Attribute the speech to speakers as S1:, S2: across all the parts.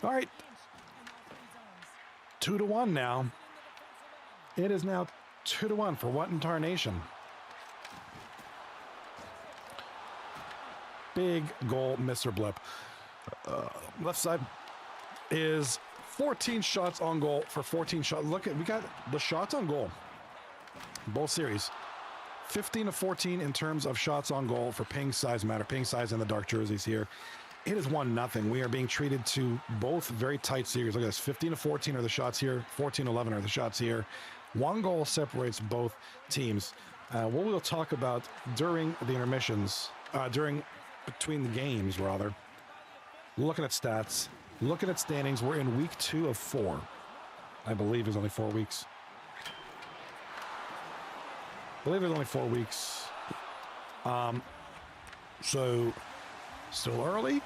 S1: All right. 2-1 now. It is now 2-1 for what in Tarnation? Big goal, Mr. Blip. Left side is 14 shots on goal for 14 shots. Look at, we got the shots on goal. Both series. 15 to 14 in terms of shots on goal for Ping size matter. Ping size in the dark jerseys here. It is 1-0. We are being treated to both very tight series. Look at this. 15 to 14 are the shots here. 14-11 are the shots here. One goal separates both teams. What we'll talk about during the intermissions, between the games, rather. Looking at stats, looking at standings, we're in week 2 of 4. I believe there's only 4 weeks. So, still early,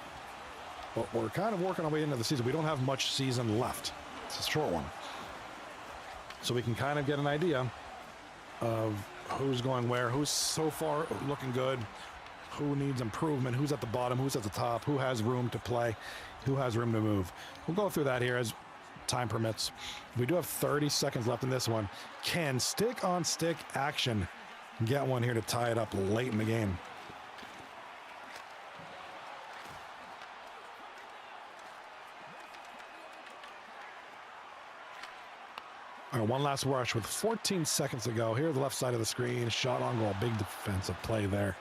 S1: but we're kind of working our way into the season. We don't have much season left. It's a short one. So we can kind of get an idea of who's going where, who's so far looking good, who needs improvement, who's at the bottom, who's at the top, who has room to play, who has room to move. We'll go through that here as time permits. We do have 30 seconds left in this one. Can stick-on-stick action get one here to tie it up late in the game? All right, one last rush with 14 seconds to go. Here, the left side of the screen. Shot on goal. Big defensive play there.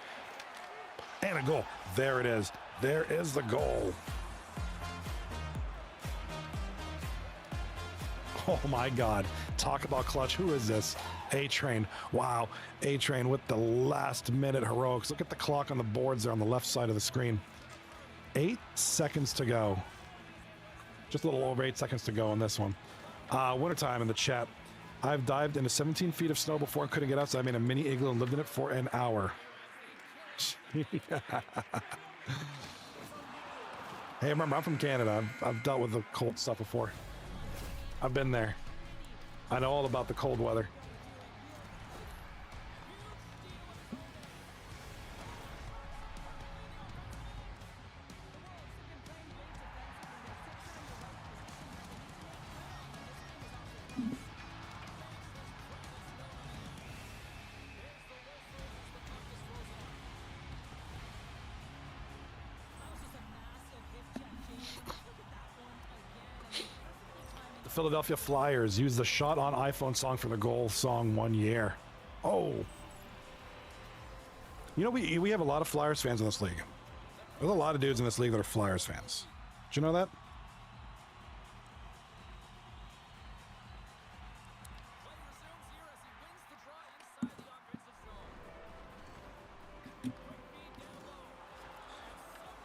S1: And a goal. There it is. There is the goal. Oh my God. Talk about clutch. Who is this? A-Train. Wow. A-Train with the last minute heroics. Look at the clock on the boards there on the left side of the screen. 8 seconds to go. Just a little over 8 seconds to go on this one. Wintertime in the chat. I've dived into 17 feet of snow before and couldn't get out, so I made a mini igloo and lived in it for an hour. Hey, remember, I'm from Canada. I've dealt with the cold stuff before. I've been there. I know all about the cold weather. Philadelphia Flyers use the shot on iPhone song for the goal song 1 year. Oh. You know, we have a lot of Flyers fans in this league. There's a lot of dudes in this league that are Flyers fans. Did you know that?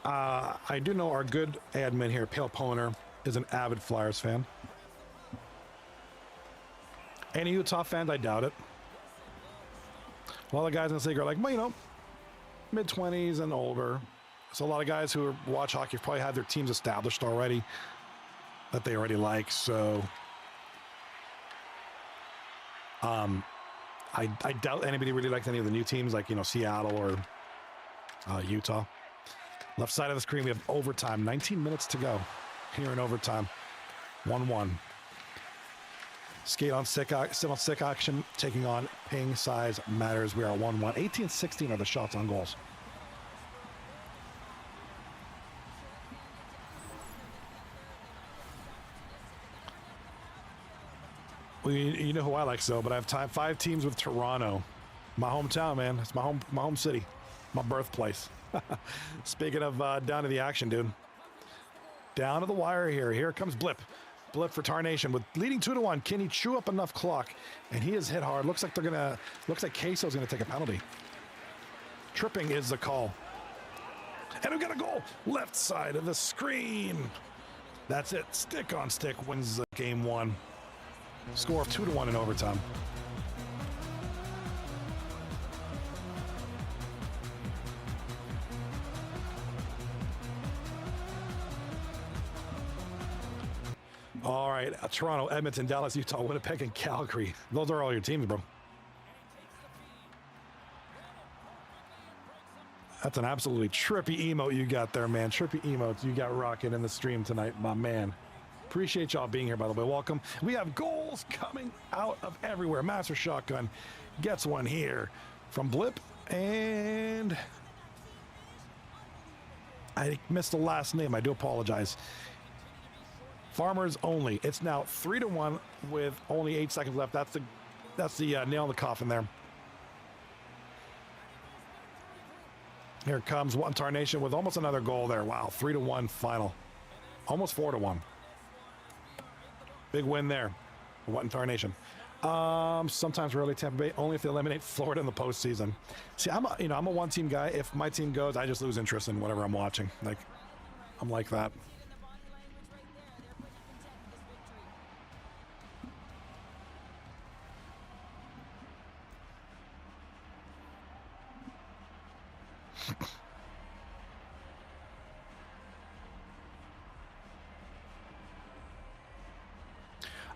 S1: I do know our good admin here, Pale Poner, is an avid Flyers fan. Any Utah fans? I doubt it. A lot of guys in this league are like, well, you know, mid-20s and older. So a lot of guys who watch hockey probably have their teams established already that they already like. So I doubt anybody really likes any of the new teams like, you know, Seattle or Utah. Left side of the screen, we have overtime. 19 minutes to go here in overtime. 1-1. Skate on stick action, taking on Ping size matters. We are 1-1. 18-16 are the shots on goals. Well, you know who I like, so, but I have 5 teams with Toronto. My hometown, man. It's my home city. My birthplace. Speaking of down to the action, dude. Down to the wire here. Here comes Blip. Blip for Tarnation with leading 2-1. Can he chew up enough clock? And he is hit hard. Looks like Queso's gonna take a penalty. Tripping is the call. And we got a goal. Left side of the screen. That's it. Stick on stick wins the game 1. Score of 2-1 in overtime. All right, Toronto, Edmonton, Dallas, Utah, Winnipeg, and Calgary. Those are all your teams, bro. That's an absolutely trippy emote you got there, man. Trippy emotes you got rocking in the stream tonight, my man. Appreciate y'all being here, by the way. Welcome. We have goals coming out of everywhere. Master Shotgun gets one here from Blip, and I missed the last name. I do apologize. Farmers only. It's now 3-1 with only 8 seconds left. That's the nail in the coffin there. Here comes one Tarnation with almost another goal there. Wow, 3-1 final. Almost 4-1. Big win there. What in Tarnation? Sometimes rarely Tampa Bay, only if they eliminate Florida in the postseason. See, I'm a one-team guy. If my team goes, I just lose interest in whatever I'm watching. Like, I'm like that.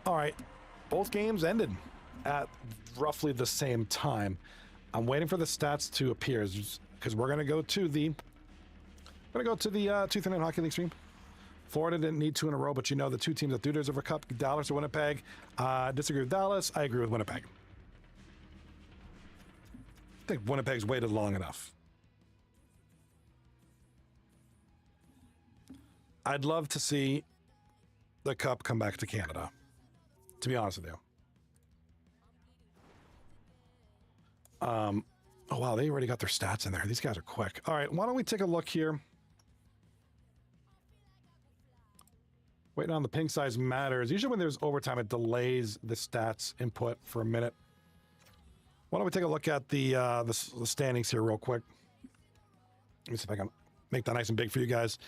S1: All right, both games ended at roughly the same time. I'm waiting for the stats to appear because we're going to go to the 239 Hockey League stream. Florida didn't need 2 in a row, but you know the 2 teams that do deserve a cup, Dallas or Winnipeg. Disagree with Dallas. I agree with Winnipeg. I think Winnipeg's waited long enough. I'd love to see the cup come back to Canada, to be honest with you. Oh, wow, they already got their stats in there. These guys are quick. All right, why don't we take a look here? Waiting on the ping size matters. Usually when there's overtime, it delays the stats input for a minute. Why don't we take a look at the standings here real quick? Let me see if I can make that nice and big for you guys.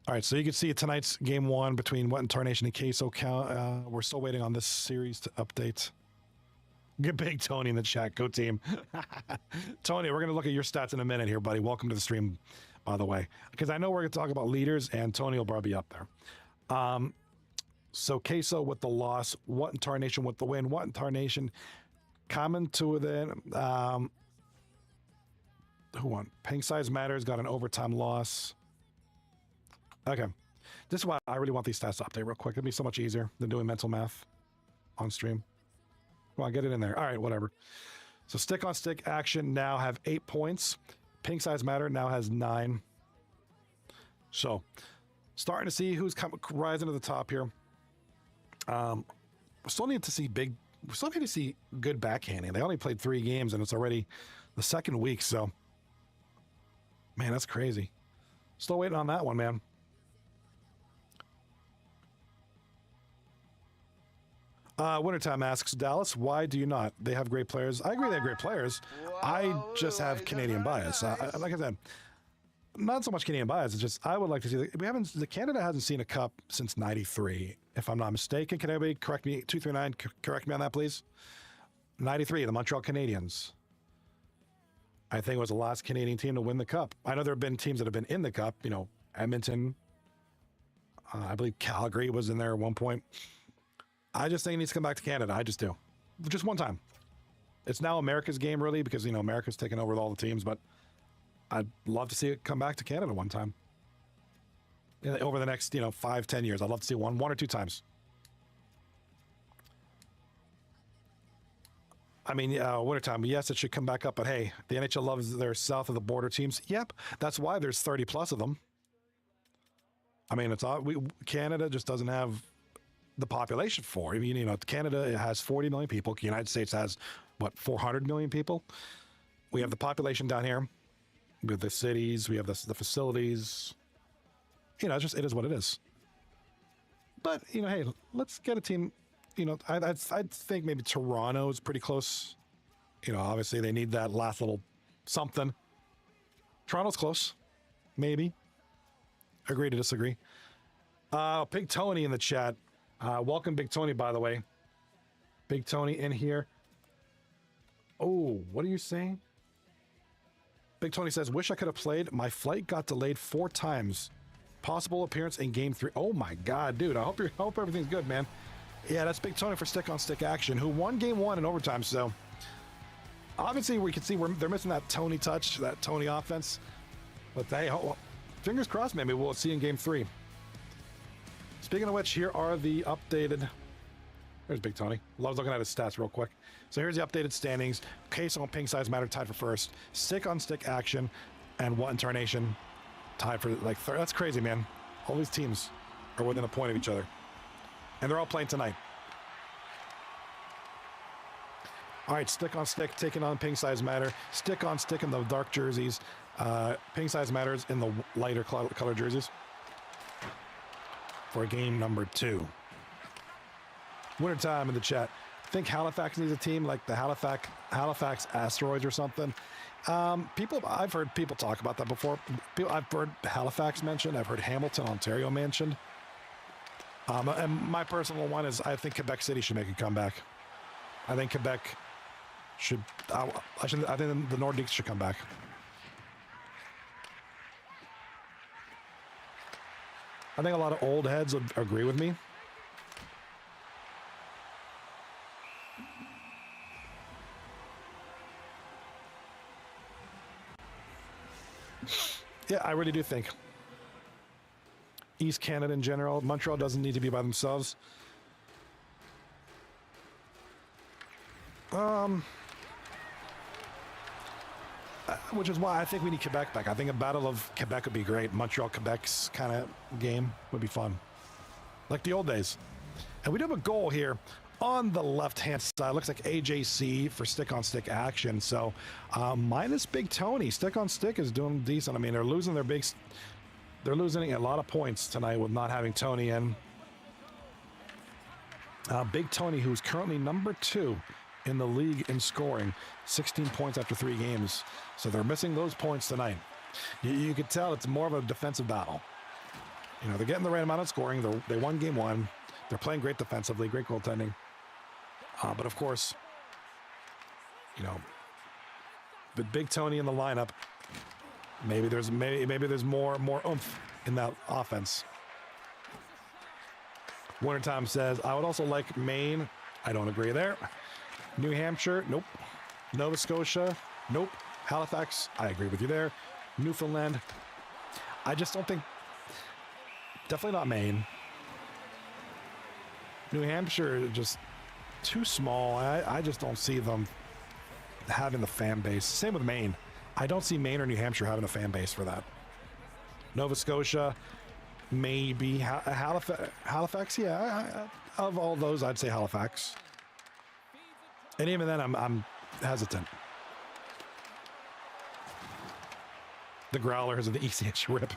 S1: All right, so you can see tonight's game 1 between What in Tarnation and Queso. We're still waiting on this series to update. Get big Tony in the chat. Go team. Tony, we're going to look at your stats in a minute here, buddy. Welcome to the stream, by the way. Because I know we're going to talk about leaders, and Tony will probably be up there. So Queso with the loss. What in Tarnation with the win. What in Tarnation coming to within. Who won? Ping size matters. Got an overtime loss. Okay, this is why I really want these stats to update real quick. It'd be so much easier than doing mental math on stream. Come on, get it in there. All right, whatever. So stick-on-stick action now have 8 points. Ping size matter now has 9. So starting to see who's rising to the top here. We still need to see good backhanding. They only played 3 games and it's already the 2nd week. So, man, that's crazy. Still waiting on that one, man. Wintertime asks, Dallas, why do you not? They have great players. I agree they have great players. I just have Canadian bias. Like I said, not so much Canadian bias. It's just I would like to see Canada hasn't seen a cup since '93, if I'm not mistaken. Can anybody correct me? 239, correct me on that, please. '93, the Montreal Canadiens. I think it was the last Canadian team to win the cup. I know there have been teams that have been in the cup. You know, Edmonton. I believe Calgary was in there at one point. I just think it needs to come back to Canada. I just do. Just one time. It's now America's game, really, because, you know, America's taken over with all the teams, but I'd love to see it come back to Canada one time. Over the next, 5-10 years. I'd love to see one or two times. I mean, wintertime, yes, it should come back up, but hey, the NHL loves their south of the border teams. Yep, that's why there's 30 plus of them. I mean, Canada just doesn't have the population for. I mean, Canada has 40 million people. The United States has, 400 million people? We have the population down here. We have the cities. We have the facilities. It is what it is. But, hey, let's get a team. I'd think maybe Toronto is pretty close. Obviously they need that last little something. Toronto's close. Maybe. Agree to disagree. Big Tony in the chat. Welcome, Big Tony, by the way. Big Tony in here. Oh, what are you saying? Big Tony says, wish I could have played. My flight got delayed 4 times. Possible appearance in game 3. Oh my God, dude. I hope everything's good, man. Yeah, that's Big Tony for stick-on-stick action, who won game 1 in overtime. So obviously we can see they're missing that Tony touch, that Tony offense. But hey, fingers crossed, maybe we'll see in game 3. Speaking of which, here are the updated... There's Big Tony. Loves looking at his stats real quick. So here's the updated standings. Queso and Pink Size Matter tied for first. Stick-on-stick action and What and Tarnation tied for like third. That's crazy, man. All these teams are within a point of each other. And they're all playing tonight. All right, stick-on-stick taking on Pink Size Matter. Stick-on-stick in the dark jerseys. Pink Size Matters in the lighter color jerseys. For game number 2. Wintertime in the chat. Think Halifax needs a team like the Halifax Asteroids or something. I've heard people talk about that before. I've heard Halifax mentioned. I've heard Hamilton, Ontario mentioned. And my personal one is I think Quebec City should make a comeback. I think Quebec should. I think the Nordiques should come back. I think a lot of old heads would agree with me. Yeah, I really do think East Canada in general, Montreal doesn't need to be by themselves. Which is why I think we need Quebec back. I think a battle of Quebec would be great. Montreal-Quebec's kind of game would be fun. Like the old days. And we do have a goal here on the left-hand side. Looks like AJC for stick-on-stick action. So minus Big Tony. Stick-on-stick is doing decent. I mean, they're losing a lot of points tonight with not having Tony in. Big Tony, who's currently number 2 in the league in scoring, 16 points after 3 games. So they're missing those points tonight. You could tell it's more of a defensive battle. You know, they're getting the right amount of scoring. They won game 1. They're playing great defensively, great goaltending. But of course, you know, with Big Tony in the lineup, maybe there's more oomph in that offense. Wintertime says, I would also like Maine. I don't agree there. New Hampshire, nope. Nova Scotia, nope. Halifax, I agree with you there. Newfoundland, I just don't think, definitely not Maine. New Hampshire, just too small. I just don't see them having the fan base. Same with Maine. I don't see Maine or New Hampshire having a fan base for that. Nova Scotia, maybe. Halifax, yeah. Of all those, I'd say Halifax. And even then, I'm hesitant. The Growlers are the easiest rip.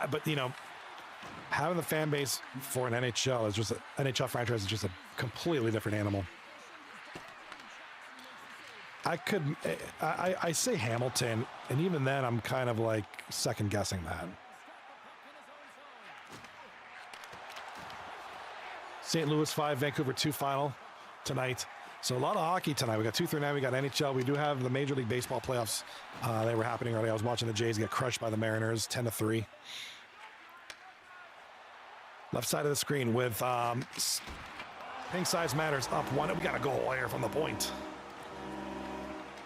S1: But, you know, having the fan base for an NHL is just an NHL franchise is just a completely different animal. I say Hamilton, and even then I'm kind of like second guessing that. St. Louis 5, Vancouver 2 final tonight. So a lot of hockey tonight. We got 2 through 9. We got NHL. We do have the Major League Baseball playoffs. They were happening early. I was watching the Jays get crushed by the Mariners, 10-3. Left side of the screen with Pink Size Matters up 1. We got a goal here from the point.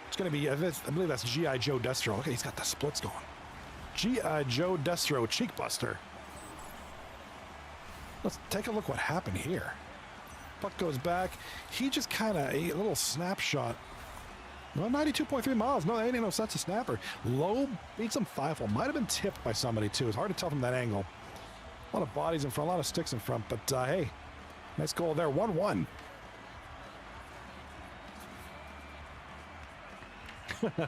S1: It's going to be, I believe that's G.I. Joe Destro. Okay, he's got the splits going. G.I. Joe Destro, cheek buster. Let's take a look what happened here. Puck goes back. He just kind of a little snapshot. Well, 92.3 miles. No, that ain't no such a snapper. Low beats him 5-hole. Might have been tipped by somebody too. It's hard to tell from that angle. A lot of bodies in front, a lot of sticks in front. But hey, nice goal there. 1-1.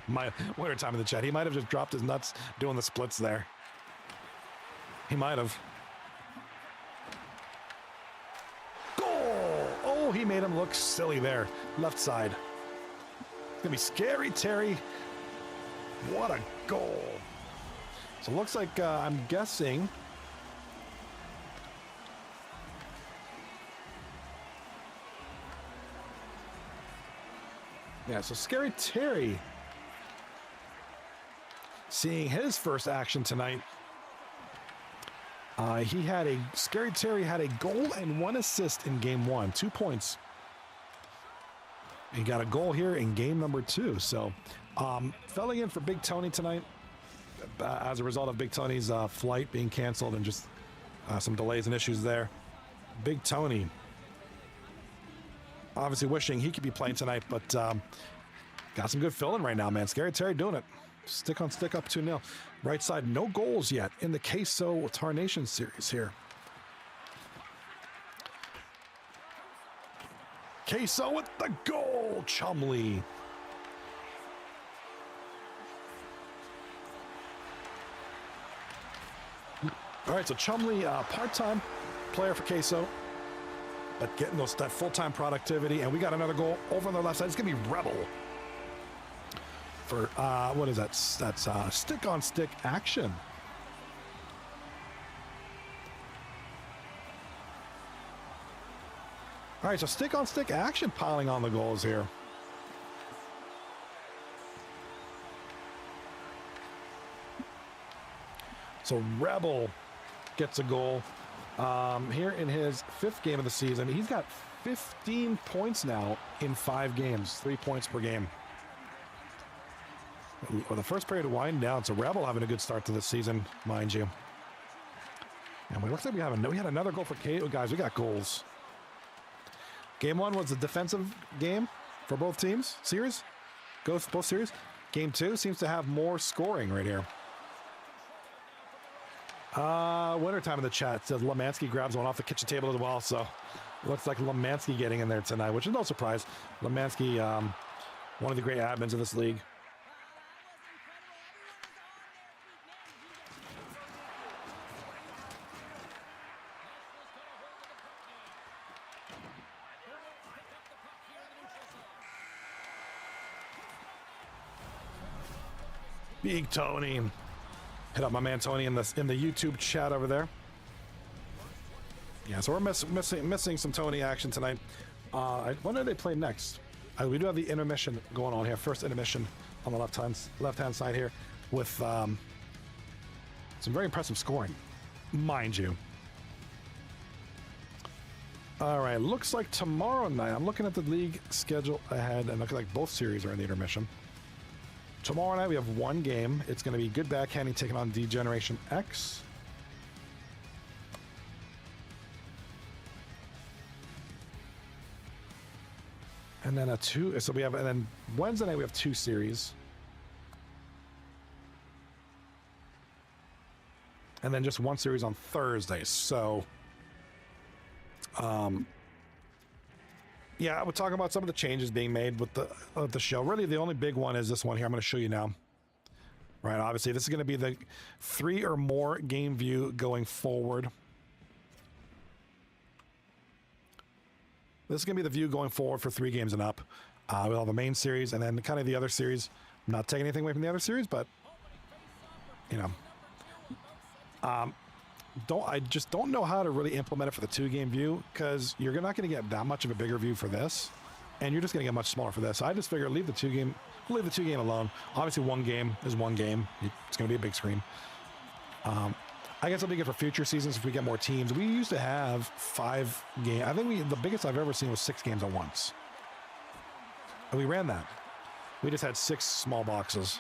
S1: My Wintertime in the chat. He might have just dropped his nuts doing the splits there. He might have. Oh, he made him look silly there. Left side. It's going to be Scary Terry. What a goal. So it looks like I'm guessing. Yeah, so Scary Terry seeing his first action tonight. Scary Terry had a goal and 1 assist in game 1, 2 points. He got a goal here in game number 2. So filling in for Big Tony tonight. as a result of Big Tony's flight being canceled and just some delays and issues there. Big Tony, obviously wishing he could be playing tonight, but got some good filling right now, man. Scary Terry doing it. Stick on stick up 2-0. Right side, no goals yet in the Queso Tarnation series here. Queso with the goal, Chumley. All right, so Chumley, part-time player for Queso, but getting that full-time productivity, and we got another goal over on the left side. It's gonna be Rebel for what is that? That's stick-on-stick action. All right, so stick-on-stick action piling on the goals here. So Rebel gets a goal here in his 5th game of the season. He's got 15 points now in 5 games, 3 points per game. Well, the first period wind down, so Rebel having a good start to this season, mind you. And it looks like we had another goal for Kate. Guys, we got goals. Game 1 was a defensive game for both teams. Both series. Game 2 seems to have more scoring right here. Wintertime in the chat says Lemansky grabs one off the kitchen table as well, so looks like Lemansky getting in there tonight, which is no surprise. Lemansky, one of the great admins in this league. Big Tony. Hit up my man Tony in the YouTube chat over there. Yeah, so we're missing some Tony action tonight. When do they play next? We do have the intermission going on here. First intermission on the left hand side here with some very impressive scoring, mind you. All right, looks like tomorrow night. I'm looking at the league schedule ahead, and looking like both series are in the intermission. Tomorrow night we have one game. It's going to be Good Backhanding taking on D-Generation X. And then and then Wednesday night we have 2 series. And then just 1 series on Thursday. So, yeah, we're talking about some of the changes being made with the show. Really, the only big one is this one here. I'm going to show you now. Right, obviously, this is going to be the 3 or more game view going forward. This is going to be the view going forward for 3 games and up. We'll have a main series and then kind of the other series. I'm not taking anything away from the other series, but, you know. I just don't know how to really implement it for the 2-game view, because you're not going to get that much of a bigger view for this, and you're just going to get much smaller for this. So I just figure leave the 2-game alone. Obviously, 1 game is 1 game. It's going to be a big screen. I guess it'll be good for future seasons if we get more teams. We used to have 5 games. I think the biggest I've ever seen was 6 games at once. And we ran that. We just had 6 small boxes.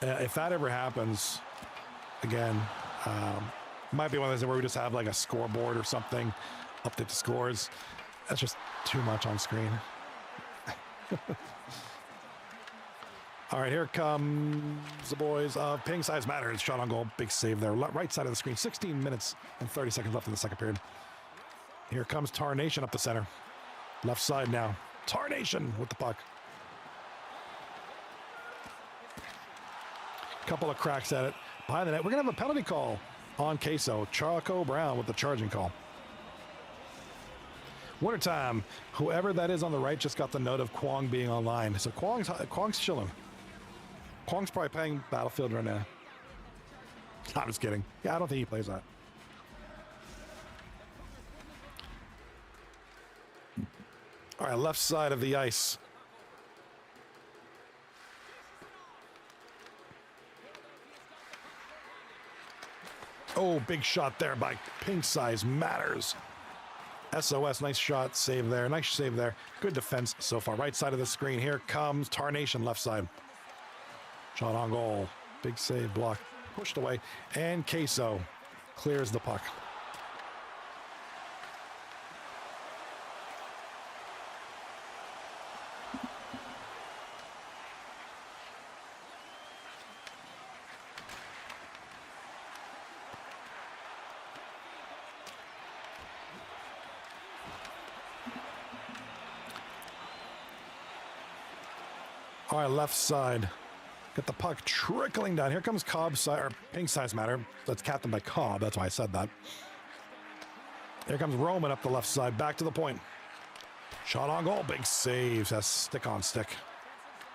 S1: If that ever happens again, might be one of those where we just have like a scoreboard or something, update the scores. That's just too much on screen. All right, here comes the boys of Ping Size Matters. Shot on goal, big save there. Right side of the screen, 16 minutes and 30 seconds left in the second period. Here comes Tarnation up the center. Left side now. Tarnation with the puck. Couple of cracks at it. Behind the net, we're going to have a penalty call on Queso. Charco Brown with the charging call. Wintertime, whoever that is on the right just got the note of Kwong being online. So Kwong's chilling. Kwong's probably playing Battlefield right now. I'm just kidding. Yeah, I don't think he plays that. All right, left side of the ice. Oh, big shot there by Pink Size Matters. SOS, nice shot, save there. Nice save there. Good defense so far. Right side of the screen. Here comes Tarnation, left side. Shot on goal. Big save, block, pushed away. And Queso clears the puck. All right, left side. Get the puck trickling down. Here comes Cobb, or Pink Size Matter. That's captained by Cobb. That's why I said that. Here comes Roman up the left side. Back to the point. Shot on goal. Big saves. That's stick on stick.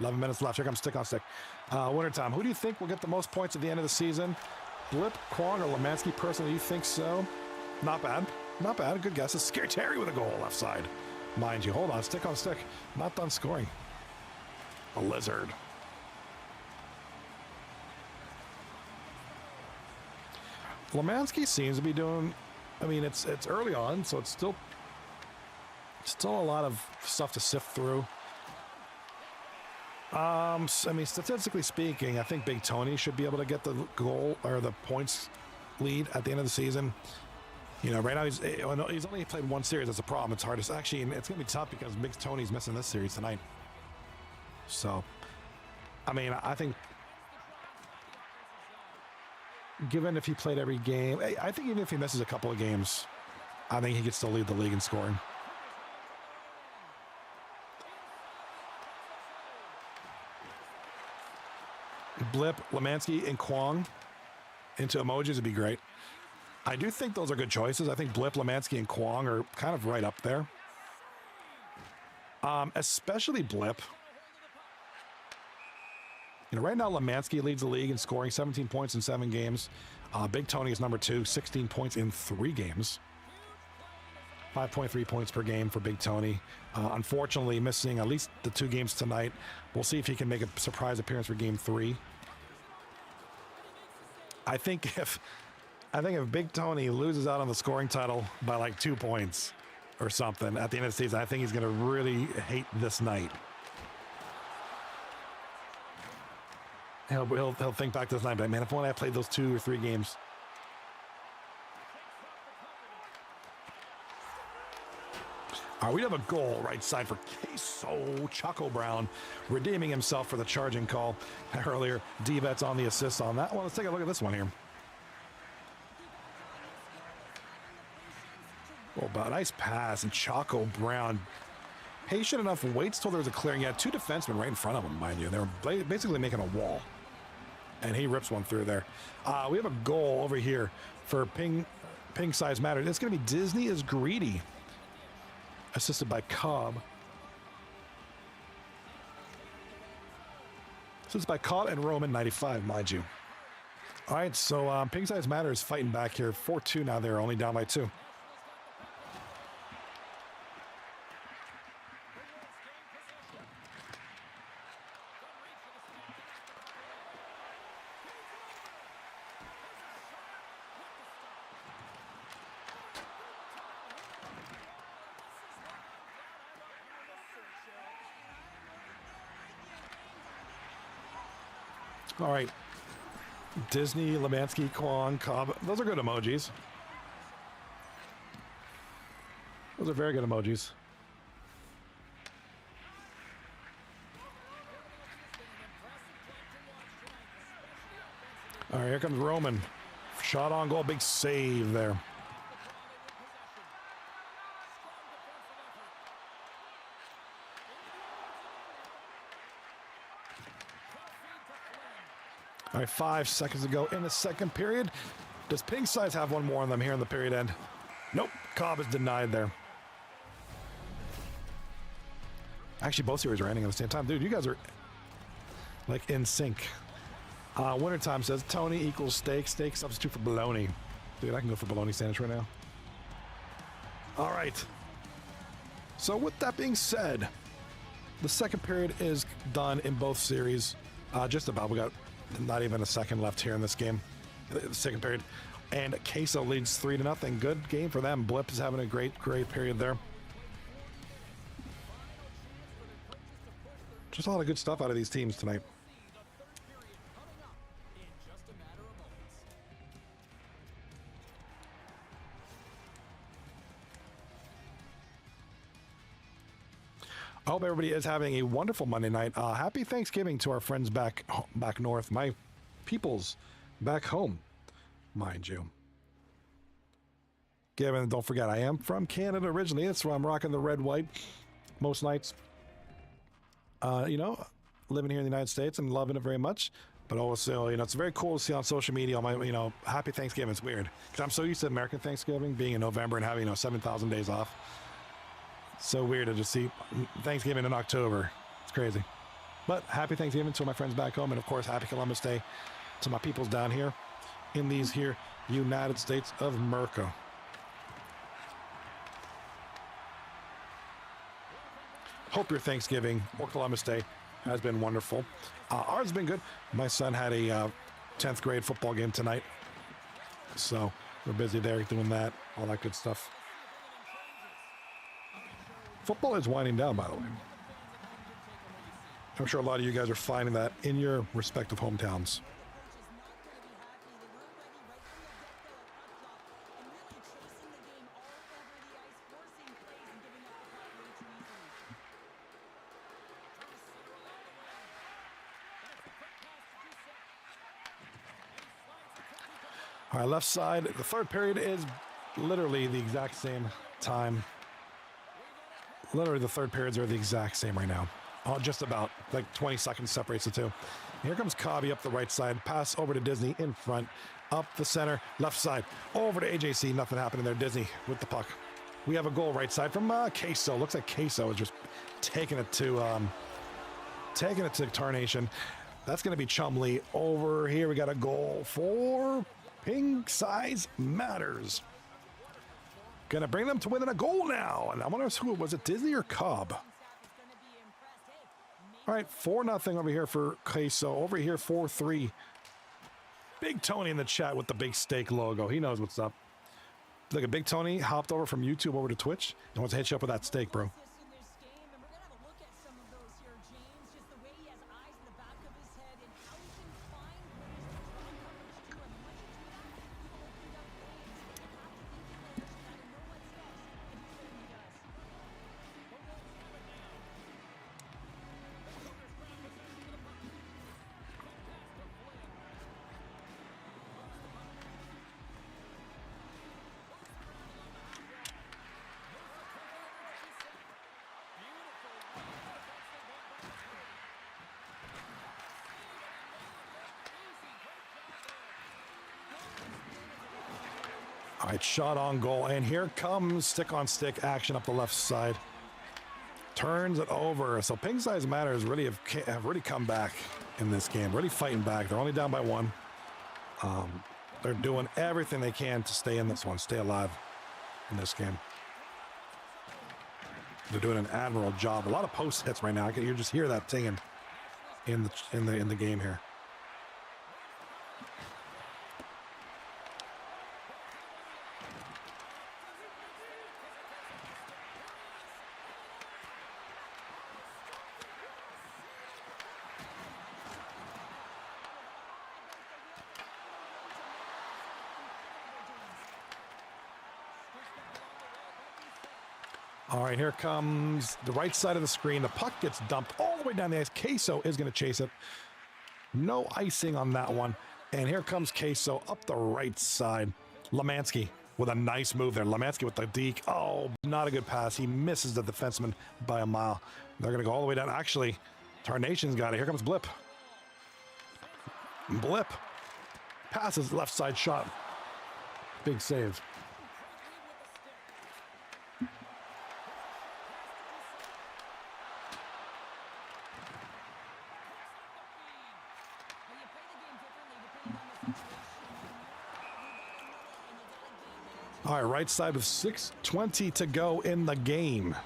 S1: 11 minutes left. Here comes stick on stick. Winter time. Who do you think will get the most points at the end of the season? Blip, Kwong, or Lemansky? Personally, you think so? Not bad. Not bad. Good guess. It's Scare Terry with a goal left side. Mind you. Hold on. Stick on stick. Not done scoring. A lizard. Lemansky seems to be doing, I mean, it's early on, so it's still a lot of stuff to sift through. I mean, statistically speaking, I think Big Tony should be able to get the goal or the points lead at the end of the season. You know, right now he's only played one series. That's a problem. It's hard to actually, and it's gonna be tough because Big Tony's missing this series tonight. So, I mean, I think, given if he played every game, I think even if he misses a couple of games, I think he could still lead the league in scoring. Blip, Lemansky, and Kwong into emojis would be great. I do think those are good choices. I think Blip, Lemansky, and Kwong are kind of right up there. Especially Blip. You know, right now, Lemansky leads the league in scoring, 17 points in 7 games. Big Tony is number 2, 16 points in 3 games. 5.3 points per game for Big Tony. Unfortunately, missing at least the 2 games tonight. We'll see if he can make a surprise appearance for Game 3. I think if Big Tony loses out on the scoring title by like 2 points or something at the end of the season, I think he's going to really hate this night. He'll think back to this night, but man, if only I played those 2 or 3 games. All right, we have a goal right side for Queso. Choco Brown redeeming himself for the charging call earlier. D-Bet's on the assist on that one. Let's take a look at this one here. Oh, but a nice pass, and Choco Brown patient enough, waits till there's a clearing. Yeah, 2 defensemen right in front of him, mind you. They're basically making a wall. And he rips one through there. We have a goal over here for Ping Size Matter. It's going to be Disney is Greedy. Assisted by Cobb. Assisted by Cobb and Roman, 95, mind you. All right, so Ping Size Matter is fighting back here. 4-2 now. They're only down by 2. All right, Disney, Lemansky, Kwong, Cobb. Those are good emojis. Those are very good emojis. All right, here comes Roman. Shot on goal, big save there. All right, 5 seconds to go in the second period. Does Pink Size have one more on them here in the period end? Nope, Cobb is denied there. Actually, both series are ending at the same time. Dude, you guys are like in sync. Wintertime says Tony equals steak. Steak substitute for bologna. Dude, I can go for bologna sandwich right now. All right. So with that being said, the second period is done in both series. Just about. We got not even a second left here in this game, the second period. And Queso leads 3-0. Good game for them. Blip is having a great period there. Just a lot of good stuff out of these teams tonight. I hope everybody is having a wonderful Monday night. Happy Thanksgiving to our friends back north, my peoples back home, mind you. Given, don't forget, I am from Canada originally. That's why I'm rocking the red, white most nights. You know, living here in the United States and loving it very much. But also, you know, it's very cool to see on social media, all my, you know, happy Thanksgiving. It's weird because I'm so used to American Thanksgiving being in November and having, you know, 7,000 days off. So weird to just see Thanksgiving in October. It's crazy. But happy Thanksgiving to my friends back home. And of course, happy Columbus Day to my peoples down here in these here United States of America. Hope your Thanksgiving or Columbus Day has been wonderful. Ours has been good. My son had a 10th grade football game tonight. So we're busy there doing that, all that good stuff. Football is winding down, by the way. I'm sure a lot of you guys are finding that in your respective hometowns. All right, left side. The third period is literally the exact same time. Literally, the third periods are the exact same right now. Oh, just about. Like 20 seconds separates the two. Here comes Cobby up the right side. Pass over to Disney in front. Up the center. Left side. Over to AJC. Nothing happening there. Disney with the puck. We have a goal right side from Queso. Looks like Queso is just taking it to Tarnation. That's going to be Chumley. Over here, we got a goal for Pink Size Matters. Gonna bring them to within a goal now. And I wonder who was it, Disney or Cobb? All right, 4-0 over here for Queso. Over here, 4-3. Big Tony in the chat with the big steak logo. He knows what's up. Look at Big Tony hopped over from YouTube over to Twitch and wants to hit you up with that steak, bro. All right, shot on goal, and here comes stick-on-stick action up the left side. Turns it over. So Pink Size Matters really have really come back in this game, really fighting back. They're only down by 1. They're doing everything they can to stay in this one, stay alive in this game. They're doing an admirable job. A lot of post hits right now. You just hear that singing in the game here. All right, here comes the right side of the screen. The puck gets dumped all the way down the ice. Queso is going to chase it. No icing on that one. And here comes Queso up the right side. Lemansky with a nice move there. Lemansky with the deke. Oh, not a good pass. He misses the defenseman by a mile. They're going to go all the way down. Actually, Tarnation's got it. Here comes Blip. Blip passes left side shot. Big save. All right, right side with 6:20 to go in the game.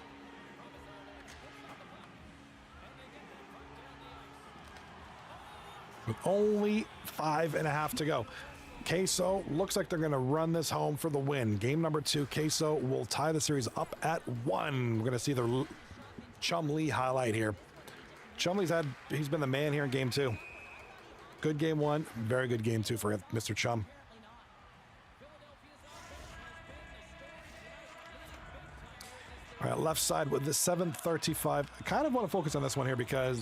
S1: With only 5.5 to go. Queso looks like they're going to run this home for the win. Game number 2, Queso will tie the series up at 1. We're going to see the Chumley highlight here. He's been the man here in game 2. Good game 1, very good game 2 for Mr. Chum. All right, left side with the 7:35. I kind of want to focus on this one here because,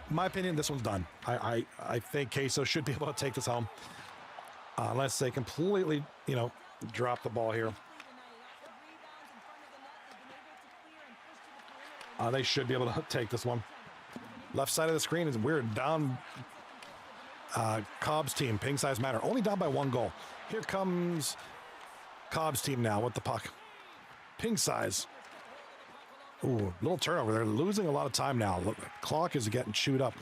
S1: in my opinion, this one's done. I think Queso should be able to take this home. Unless they completely, drop the ball here. They should be able to take this one. Left side of the screen is weird. Down Cobb's team, ping size matter. Only down by 1 goal. Here comes Cobb's team now with the puck. Ping size. Ooh, little turnover. They're losing a lot of time now. Look, the clock is getting chewed up.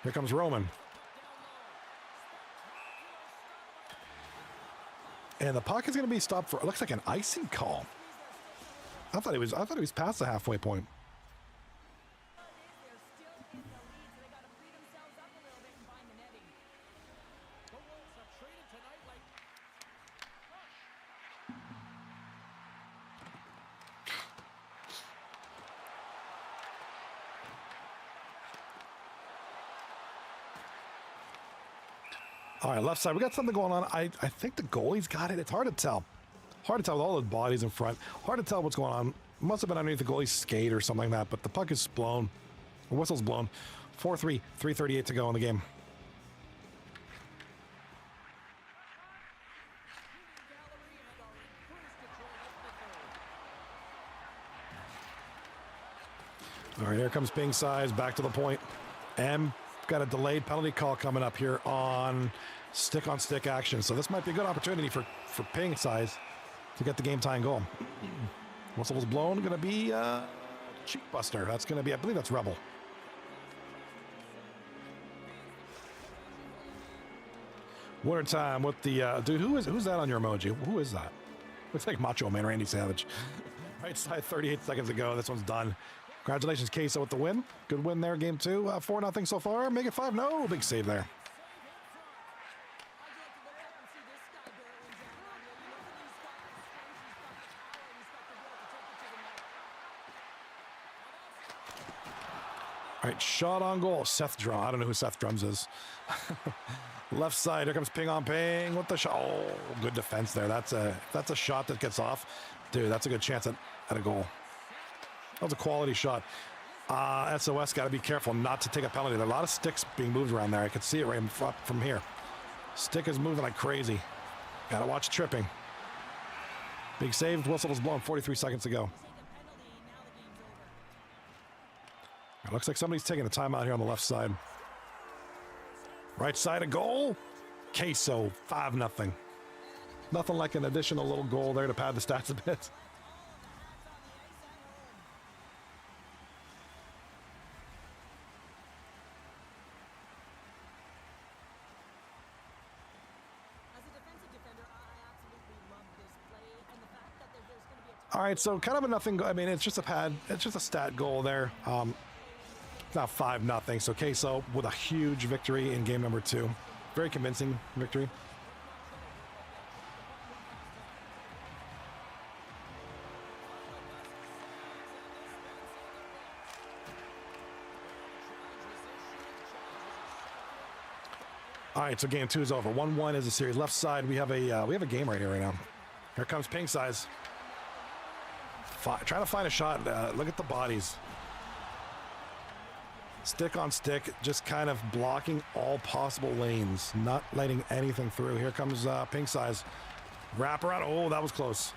S1: Here comes Roman. And the puck is going to be stopped for, it looks like an icing call. I thought he was past the halfway point. All right, left side. We got something going on. I think the goalie's got it. It's hard to tell. Hard to tell with all the bodies in front. Hard to tell what's going on. Must have been underneath the goalie's skate or something like that, but the puck is blown. The whistle's blown. 4-3, 3:38 to go in the game. All right, here comes ping size, back to the point. M got a delayed penalty call coming up here on stick-on-stick action. So this might be a good opportunity for ping size to get the game-tying goal. Whistle was blown. Going to be cheek buster. That's going to be, I believe that's Rebel. Winter time with the dude. Who's that on your emoji? Who is that? Looks like Macho Man Randy Savage. Right side, 38 seconds ago. This one's done. Congratulations, Queso, with the win. Good win there, game 2. 4-0 so far. Make it 5-0. Big save there. All right, shot on goal. Seth Drum. I don't know who Seth Drums is. Left side. Here comes ping on ping with the shot. Oh, good defense there. That's a shot that gets off. Dude, that's a good chance at a goal. That was a quality shot. SOS got to be careful not to take a penalty. There are a lot of sticks being moved around there. I can see it right from here. Stick is moving like crazy. Got to watch tripping. Big save. Whistle was blown. 43 seconds to go. It looks like somebody's taking a timeout here on the left side. Right side, a goal. Queso, 5-0. Nothing like an additional little goal there to pad the stats a bit. All right, so kind of a nothing. I mean, it's just a pad. It's just a stat goal there. It's not 5-0. So Queso with a huge victory in game number 2. Very convincing victory. All right, so game 2 is over. 1-1 is the series. Left side, we have a game right here right now. Here comes ping size. Trying to find a shot. Look at the bodies. Stick on stick, just kind of blocking all possible lanes, not letting anything through. Here comes ping size. Wrap around. Oh, that was close.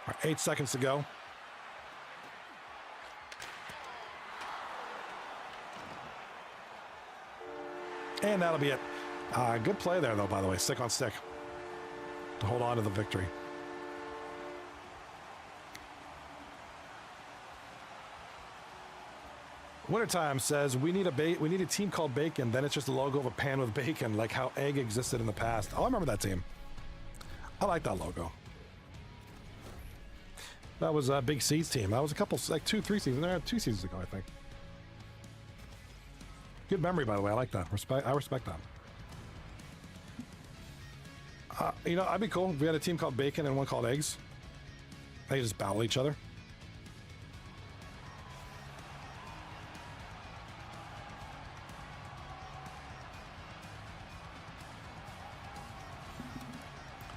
S1: All right, 8 seconds to go. And that'll be it. Good play there, though, by the way. Stick on stick to hold on to the victory. Wintertime says we need a team called Bacon. Then it's just a logo of a pan with bacon, like how Egg existed in the past. Oh, I remember that team. I like that logo. That was Big C's team. That was a couple, like 2 seasons ago, I think. Good memory, by the way. I like that. I respect that. I'd be cool if we had a team called Bacon and one called Eggs. They just battle each other.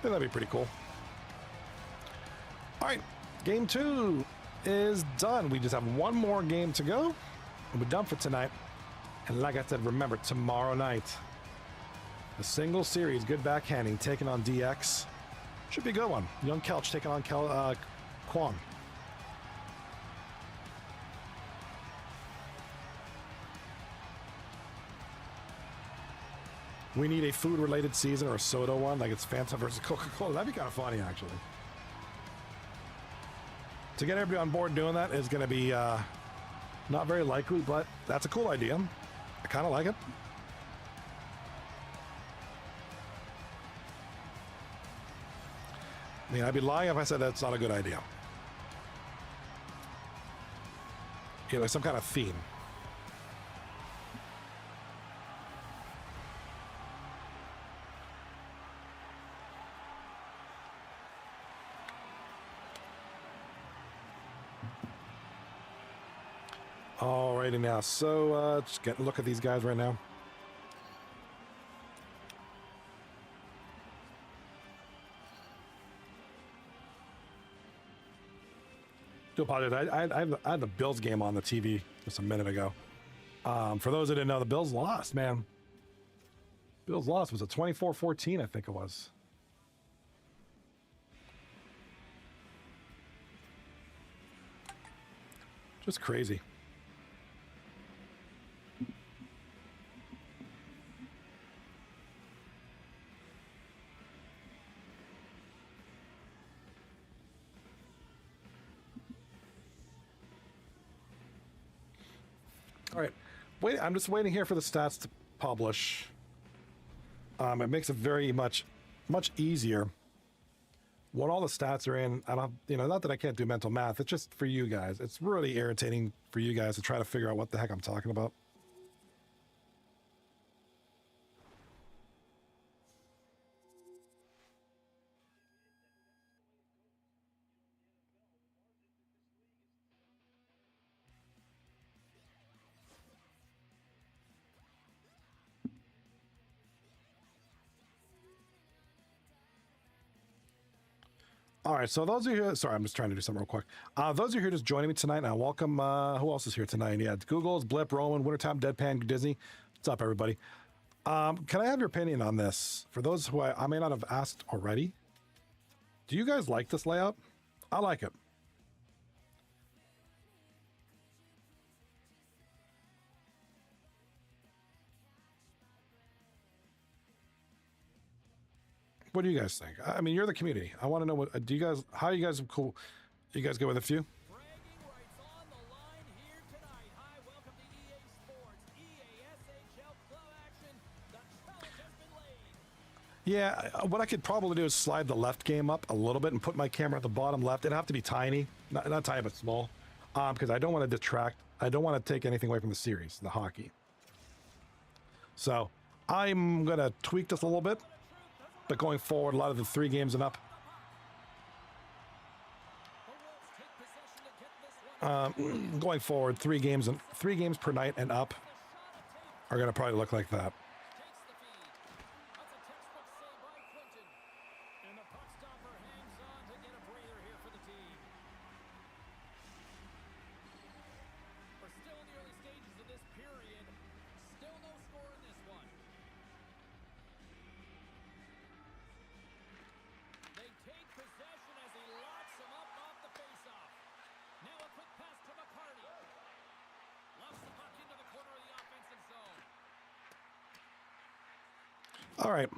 S1: That'd be pretty cool. All right, game 2 is done. We just have one more game to go, and we're done for tonight. And like I said, remember, tomorrow night, the single series, good backhanding, taking on DX. Should be a good one. Young Kelch taking on Kwon. We need a food-related season or a soda one, like it's Fanta versus Coca-Cola. That'd be kind of funny, actually. To get everybody on board doing that is going to be not very likely, but that's a cool idea. I kind of like it. I mean, I'd be lying if I said that's not a good idea. You know, some kind of theme. Alrighty now, so just get a look at these guys right now. Do apologize. I had the Bills game on the TV just a minute ago. For those that didn't know, the Bills lost, man. Bills lost. Was it 24-14, I think it was. Just crazy. All right, wait. I'm just waiting here for the stats to publish. It makes it very much easier when all the stats are in. I don't, not that I can't do mental math. It's just for you guys. It's really irritating for you guys to try to figure out what the heck I'm talking about. All right, so those of you, sorry, I'm just trying to do something real quick. Those of you who are just joining me tonight, now welcome. Who else is here tonight? Yeah, Google's, Blip, Roman, Wintertime, Deadpan, Disney. What's up, everybody? Can I have your opinion on this? For those who I may not have asked already, do you guys like this layout? I like it. What do you guys think? I mean, you're the community. I want to know what do you guys? How you guys cool? You guys go with a few? Yeah, what I could probably do is slide the left game up a little bit and put my camera at the bottom left. It'd have to be tiny, not tiny, but small, because I don't want to detract. I don't want to take anything away from the series, the hockey. So I'm gonna tweak this a little bit. But going forward, a lot of the 3 games and up. Going forward, 3 games per night and up are going to probably look like that. All right,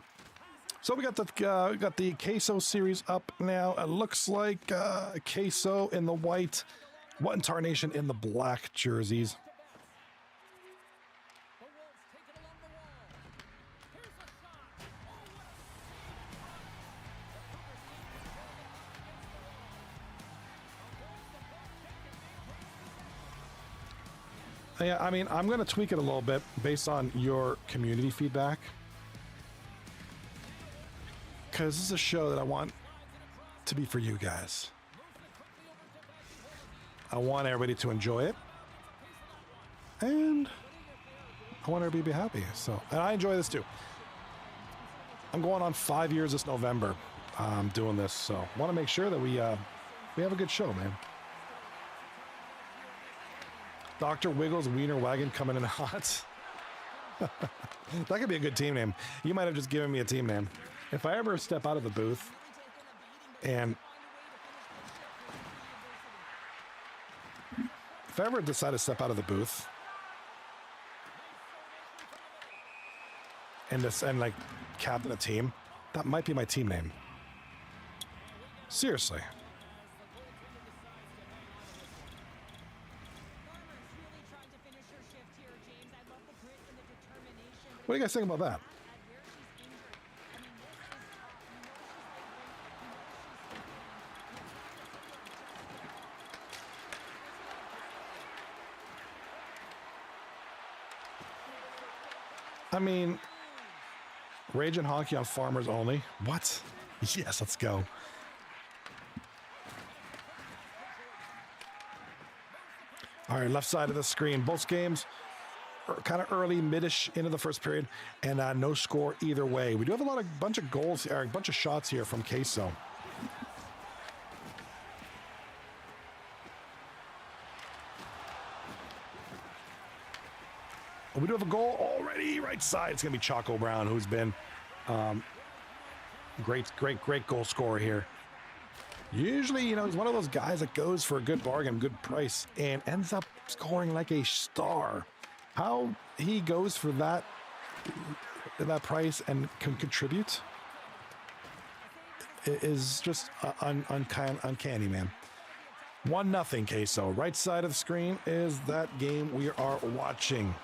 S1: so we got the Queso series up now. It looks like Queso in the white, and Tarnation in the black jerseys. Yeah, I mean, I'm going to tweak it a little bit based on your community feedback. Because this is a show that I want to be for you guys. I want everybody to enjoy it. And I want everybody to be happy. So, and I enjoy this too. I'm going on 5 years this November. doing this. So want to make sure that we have a good show, man. Dr. Wiggles Wiener Wagon coming in hot. That could be a good team name. You might have just given me a team name. If I ever step out of the booth and if I ever decide to step out of the booth and like captain a team, that might be my team name. Seriously. What do you guys think about that? I mean, Raging Hockey on Farmers only. What? Yes, let's go. All right, left side of the screen. Both games are kind of early, mid-ish into the first period, and no score either way. We do have a bunch of goals, or a bunch of shots here from Queso. We do have a goal already, right side. It's going to be Choco Brown, who's been great goal scorer here. Usually, you know, he's one of those guys that goes for a good bargain, good price, and ends up scoring like a star. How he goes for that price and can contribute is just uncanny, man. 1-0 Queso. Right side of the screen is that game we are watching.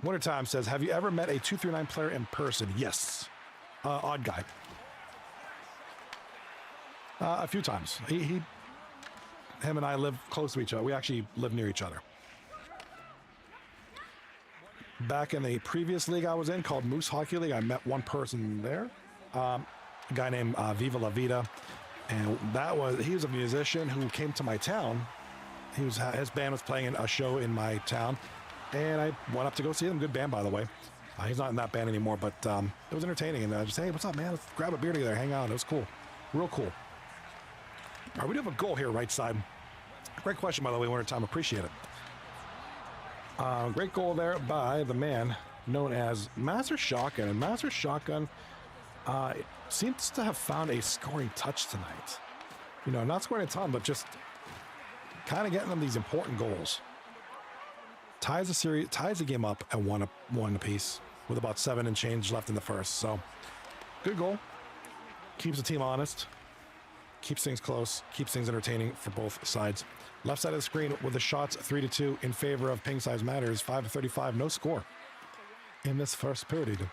S1: Wintertime says, have you ever met a 239 player in person? Yes. Odd guy. A few times. Him and I live close to each other. We actually live near each other. Back in the previous league I was in, called Moose Hockey League, I met one person there, a guy named Viva La Vida, and he was a musician who came to my town. His band was playing a show in my town, and I went up to go see them. Good band, by the way. He's not in that band anymore, but it was entertaining. And I just, hey, what's up, man? Let's grab a beer together, hang out. It was cool, real cool. All right, we do have a goal here, right side. Great question, by the way, Wintertime. Appreciate it. Great goal there by the man known as Master Shotgun. And Master Shotgun seems to have found a scoring touch tonight. You know, not scoring a ton, but just kind of getting them these important goals. Ties the game up at one apiece with about 7 and change left in the first. So, good goal. Keeps the team honest. Keeps things close. Keeps things entertaining for both sides. Left side of the screen with the shots 3-2 in favor of Ping Size Matters. 5-35, no score in this first period.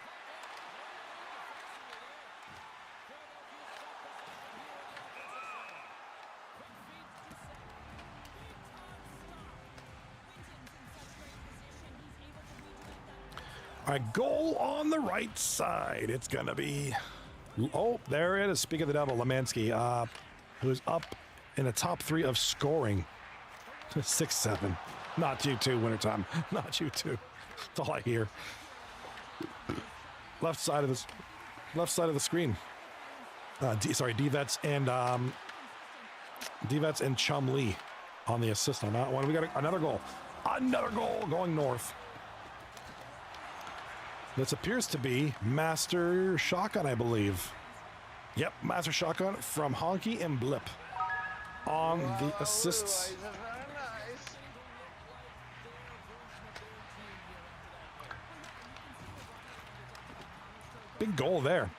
S1: All right, goal on the right side. It's going to be... Oh, there it is. Speak of the devil, Lemansky, who's up in the top 3 of scoring. 6-7. Not you too, Wintertime. Not you too. That's all I hear. Left side of the screen. Devets and Chum Lee on the assist on that one. We got another goal. Another goal going north. This appears to be Master Shotgun, I believe. Yep, Master Shotgun from Honky and Blip on the assists. Big goal there.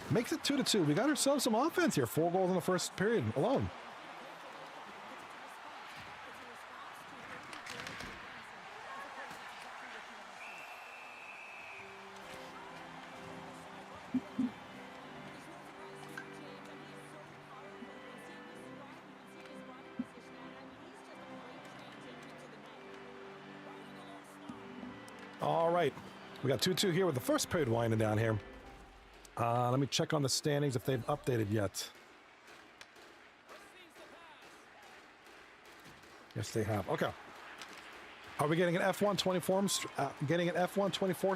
S1: Makes it 2-2. We got ourselves some offense here. 4 goals in the first period alone. All right. We got 2-2 here with the first period winding down here. Let me check on the standings if they've updated yet. Yes, they have. Okay. Are we getting an F1 24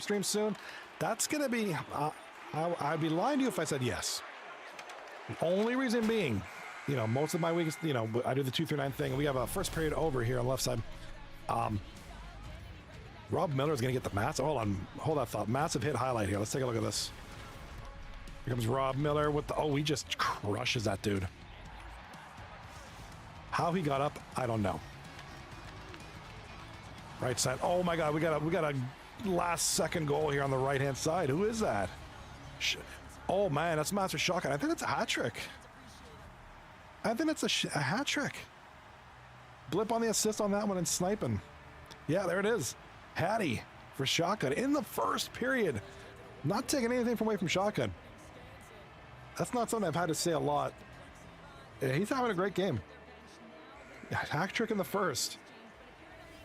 S1: stream soon? That's going to be... I'd be lying to you if I said yes. The only reason being, you know, most of my weeks, you know, I do the 2-3-9 thing. We have a first period over here on the left side. Rob Miller is going to get the massive. Hold that thought. Massive hit highlight here. Let's take a look at this. Here comes Rob Miller with the. Oh, he just crushes that dude. How he got up, I don't know. Right side. Oh my God, we got a last second goal here on the right hand side. Who is that? Oh man, that's Master Shotgun. I think that's a hat trick. I think that's a hat trick. Blip on the assist on that one and sniping. Yeah, there it is. Hattie for Shotgun in the first period. Not taking anything away from Shotgun. That's not something I've had to say a lot. Yeah, he's having a great game. Hack trick in the first.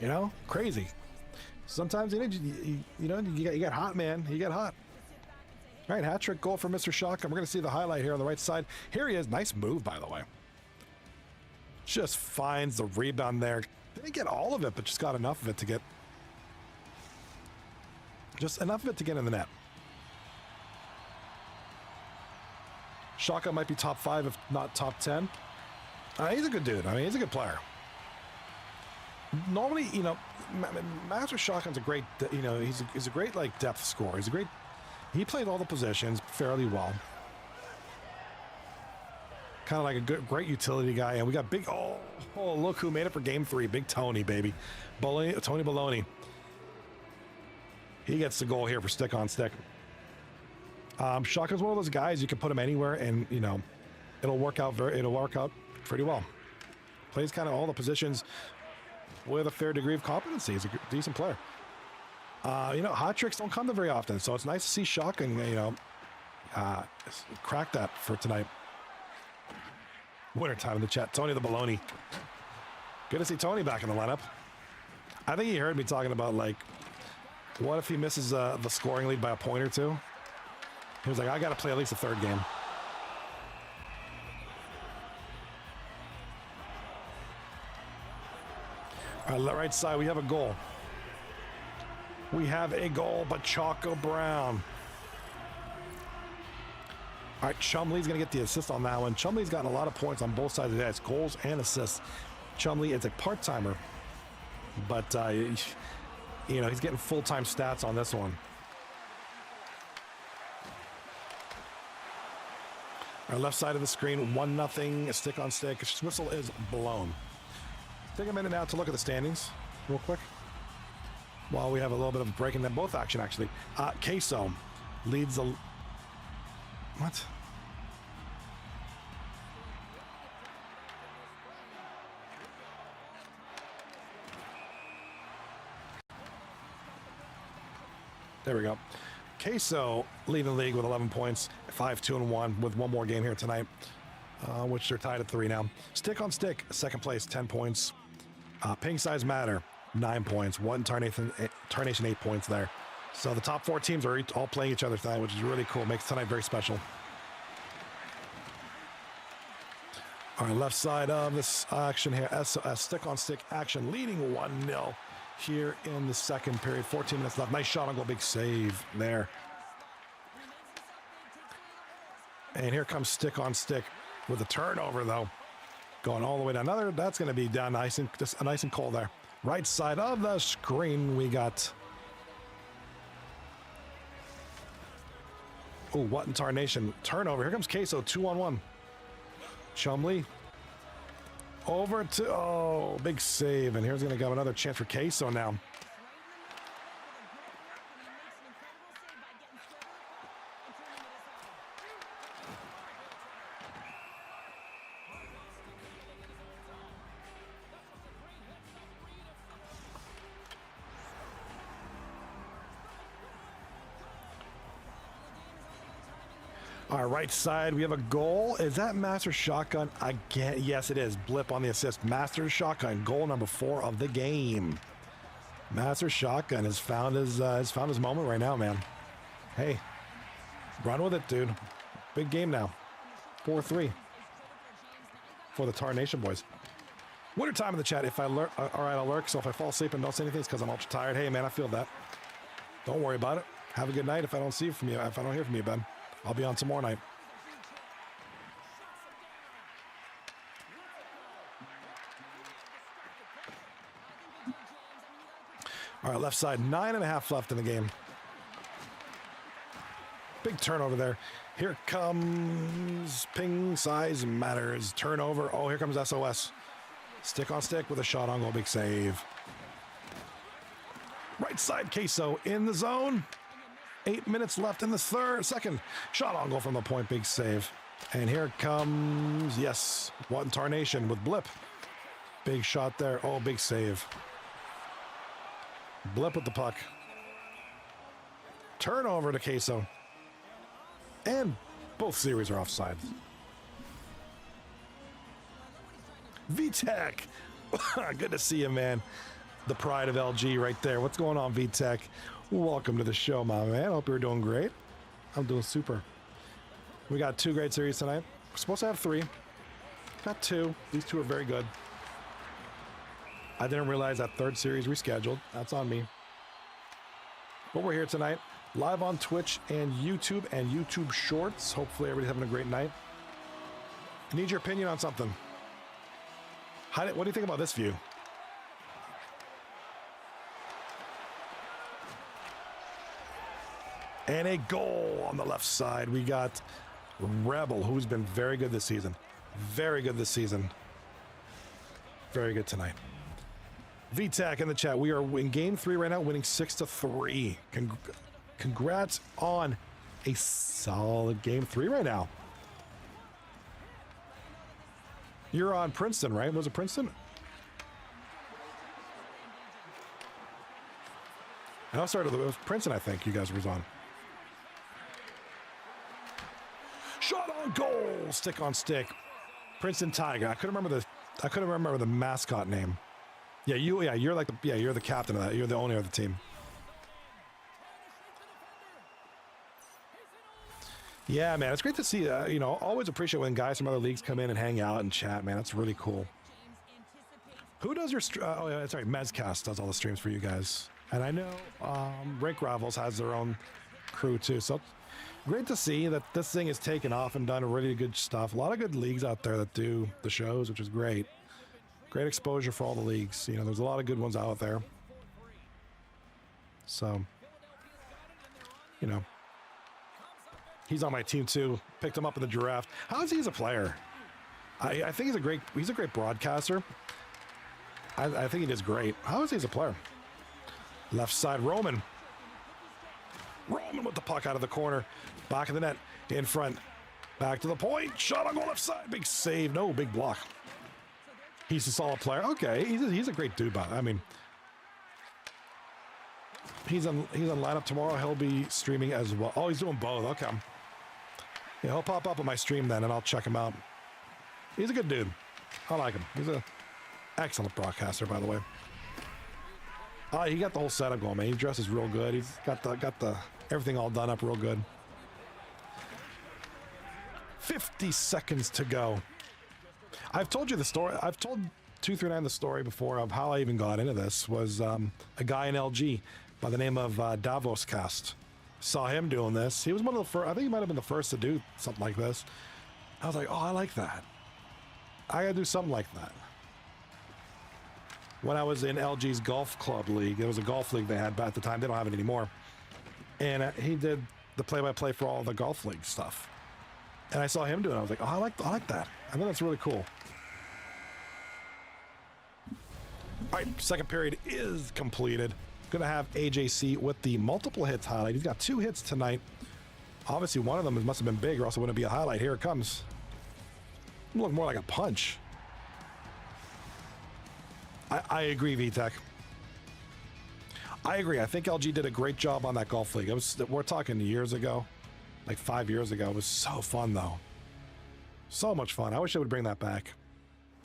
S1: You know, crazy. Sometimes you get hot, man. You get hot. All right, hat trick goal for Mr. Shotgun. We're going to see the highlight here on the right side. Here he is. Nice move, by the way. Just finds the rebound there. Didn't get all of it, but just got enough of it to get. Just enough of it to get in the net. Shotgun might be top 5, if not top 10. He's a good dude. I mean, he's a good player. Normally, you know, Master Shotgun's a great, you know, he's a great, like, depth scorer. He played all the positions fairly well. Kind of like a great utility guy. And we got big, oh, look who made it for game 3. Big Tony, baby. Tony Baloney. He gets the goal here for stick on stick. Shotgun's one of those guys you can put him anywhere, and you know it'll work out pretty well. Plays kind of all the positions with a fair degree of competency. He's a decent player. You know, hot tricks don't come to very often, so it's nice to see Shotgun, you know, crack that for tonight. Winter time in the chat. Tony the Baloney. Good to see Tony back in the lineup. I think he heard me talking about, like, what if he misses the scoring lead by a point or two? He was like, I got to play at least a third game. All right, right side, we have a goal. We have a goal, but Choco Brown. All right, Chumley's going to get the assist on that one. Chumley's gotten a lot of points on both sides of the ice, goals and assists. Chumley is a part-timer, but, you know, he's getting full-time stats on this one. Our left side of the screen, 1-0, stick on stick. Whistle is blown. Take a minute now to look at the standings real quick. While we have a little bit of a break in them both action, actually. Queso leads the... What? There we go. Queso leading the league with 11 points, 5-2-1 with one more game here tonight, which they're tied at 3 now. Stick on stick, second place, 10 points. Ping size matter, 9 points. Tarnation 8 points there. So the top 4 teams are all playing each other tonight, which is really cool. Makes tonight very special. All right, left side of this action here, stick on stick action, leading 1-0. Here in the second period, 14 minutes left. Nice shot on goal, big save there. And here comes stick on stick with a turnover though, going all the way down. That's going to be down nice and cold there. Right side of the screen, we got. Oh, what in Tarnation turnover? Here comes Queso, 2-on-1. Chumley. Over to, oh, big save. And here's going to go another chance for Queso now. Our right side, we have a goal. Is that Master Shotgun again? Yes, it is. Blip on the assist. Master Shotgun, goal number 4 of the game. Master Shotgun has found his moment right now, man. Hey, run with it, dude. Big game now. 4-3 for the Tarnation boys. Winter time in the chat. If I lurk, all right, I'll lurk. So if I fall asleep and don't say anything, it's because I'm ultra tired. Hey, man, I feel that. Don't worry about it. Have a good night. If I don't hear from you, Ben. I'll be on tomorrow night. All right, left side, 9.5 left in the game. Big turnover there. Here comes ping size matters. Turnover. Oh, here comes SOS. Stick on stick with a shot on goal. Big save. Right side, Queso in the zone. 8 minutes left in the second. Shot on goal from the point. Big save. And here comes, yes, Tarnation with Blip. Big shot there. Oh, big save. Blip with the puck. Turnover to Queso. And both series are offside. VTech. Good to see you, man. The pride of LG right there. What's going on, VTech? Welcome to the show, my man. Hope you're doing great. I'm doing super. We got 2 great series tonight. We're supposed to have 3. Got 2. These 2 are very good. I didn't realize that 3rd series rescheduled. That's on me. But we're here tonight. Live on Twitch and YouTube Shorts. Hopefully everybody's having a great night. I need your opinion on something. What do you think about this view? And a goal on the left side. We got Rebel, who's been very good this season. Very good this season. Very good tonight. VTAC in the chat. We are in game 3 right now, winning 6-3. Congrats on a solid game 3 right now. You're on Princeton, right? Was it Princeton? I started with Princeton, I think you guys were on. Shot on goal, stick on stick. Princeton Tiger. I couldn't remember the mascot name. You're the captain of that. You're the owner of the team. Yeah, man, it's great to see. Always appreciate when guys from other leagues come in and hang out and chat, man. That's really cool. Who does your? Sorry, Mezcast does all the streams for you guys, and I know Rink Rivals has their own crew too. So great to see that this thing is taken off and done really good stuff. A lot of good leagues out there that do the shows, which is great. Great exposure for all the leagues. There's a lot of good ones out there. So, he's on my team too. Picked him up in the draft. How is he as a player? I think he's a great broadcaster. I think he does great. How is he as a player? Left side, Roman. Roman with the puck out of the corner. Back of the net. In front. Back to the point. Shot on goal left side. Big save. No, big block. He's a solid player. Okay, he's a great dude. I mean, he's on lineup tomorrow. He'll be streaming as well. Oh, he's doing both. Okay. Yeah, he'll pop up on my stream then, and I'll check him out. He's a good dude. I like him. He's an excellent broadcaster, by the way. He got the whole setup going, man. He dresses real good. He's got the everything all done up real good. 50 seconds to go. I've told you the story. I've told 239 the story before of how I even got into this. Was a guy in LG by the name of Davos Cast. Saw him doing this. He was one of the first. I think he might have been the first to do something like this. I was like, oh, I like that. I gotta do something like that. When I was in LG's golf club league, it was a golf league they had, but at the time they don't have it anymore. And he did the play-by-play for all the golf league stuff. And I saw him do it. I was like, oh, I like that. I think that's really cool. All right, second period is completed. Going to have AJC with the multiple hits highlight. He's got 2 hits tonight. Obviously, one of them must have been big, or else it wouldn't be a highlight. Here it comes. It look more like a punch. I agree, VTech. I agree. I think LG did a great job on that golf league. We're talking years ago. Like 5 years ago. It was so fun, though. So much fun. I wish they would bring that back.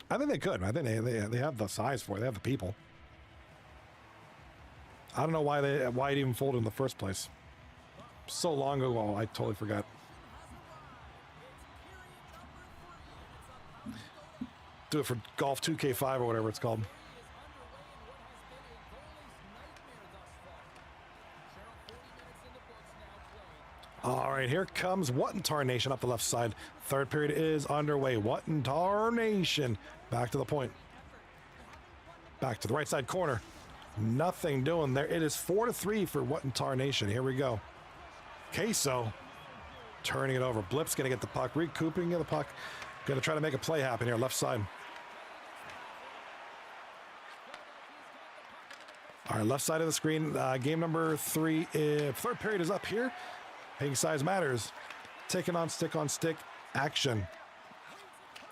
S1: I think they could. I think they have the size for it. They have the people. I don't know why it even folded in the first place. So long ago, I totally forgot. Do it for Golf 2K5 or whatever it's called. All right, here comes Tarnation up the left side. Third period is underway. Tarnation back to the point. Back to the right side corner. Nothing doing there. It is 4-3 for what in Tarnation. Here we go. Queso turning it over. Blip's going to get the puck, recouping the puck. Going to try to make a play happen here, left side. All right, left side of the screen. Game number 3. Third period is up here. Pink size matters. Taking on stick action.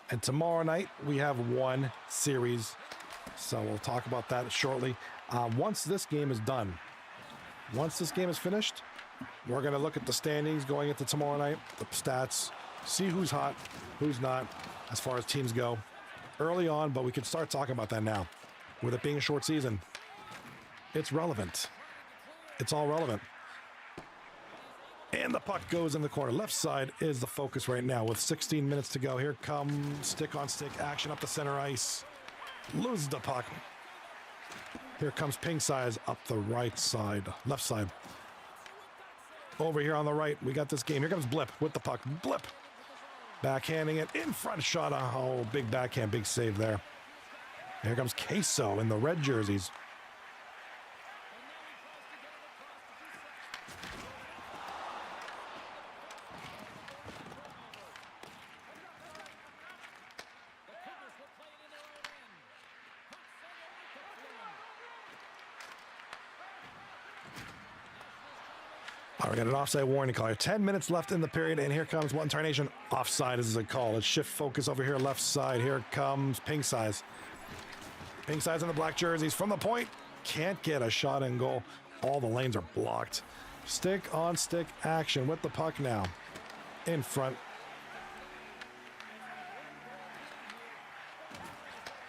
S1: And tomorrow night, we have one series. So we'll talk about that shortly. Once this game is done, once this game is finished, we're going to look at the standings going into tomorrow night, the stats, see who's hot, who's not, as far as teams go. Early on, but we can start talking about that now. With it being a short season, it's relevant. It's all relevant. And the puck goes in the corner. Left side is the focus right now with 16 minutes to go. Here comes stick-on-stick action up the center ice. Loses the puck. Here comes ping size up the right side, left side. Over here on the right, we got this game. Here comes Blip with the puck. Blip. Backhanding it in front shot. Oh, big backhand, big save there. Here comes Queso in the red jerseys. All right, we got an offside warning call here. 10 minutes left in the period, and here comes one Tarnation. Offside is a call. Let's shift focus over here, left side. Here comes Pink Size. Pink Size in the black jerseys from the point. Can't get a shot in goal. All the lanes are blocked. Stick-on-stick action with the puck now. In front.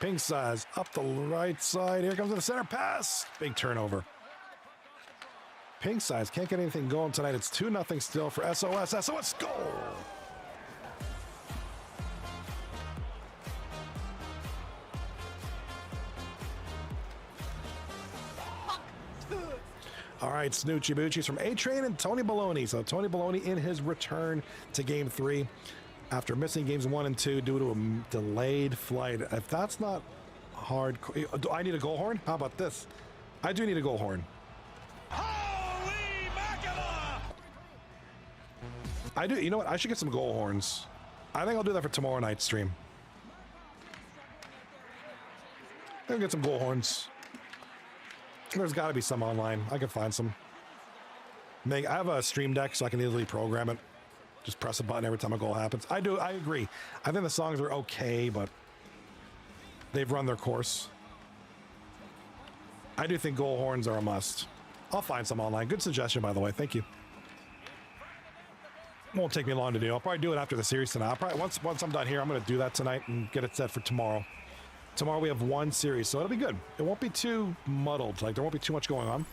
S1: Pink Size up the right side. Here comes the center pass. Big turnover. Pink Size can't get anything going tonight. It's 2-0 still for SOS. SOS goal! All right, Snoochie Boochies from A-Train and Tony Baloney. So Tony Baloney in his return to Game 3 after missing Games 1 and 2 due to a delayed flight. If that's not hard... Do I need a goal horn? How about this? I do need a goal horn. I do. You know what? I should get some goal horns. I think I'll do that for tomorrow night's stream. I'll get some goal horns. There's got to be some online. I can find some. I have a stream deck, so I can easily program it. Just press a button every time a goal happens. I do. I agree. I think the songs are okay, but they've run their course. I do think goal horns are a must. I'll find some online. Good suggestion, by the way. Thank you. Won't take me long to do. I'll probably do it after the series tonight. I'll probably once I'm done here, I'm going to do that tonight and get it set for tomorrow. Tomorrow we have one series, so it'll be good. It won't be too muddled. Like, there won't be too much going on.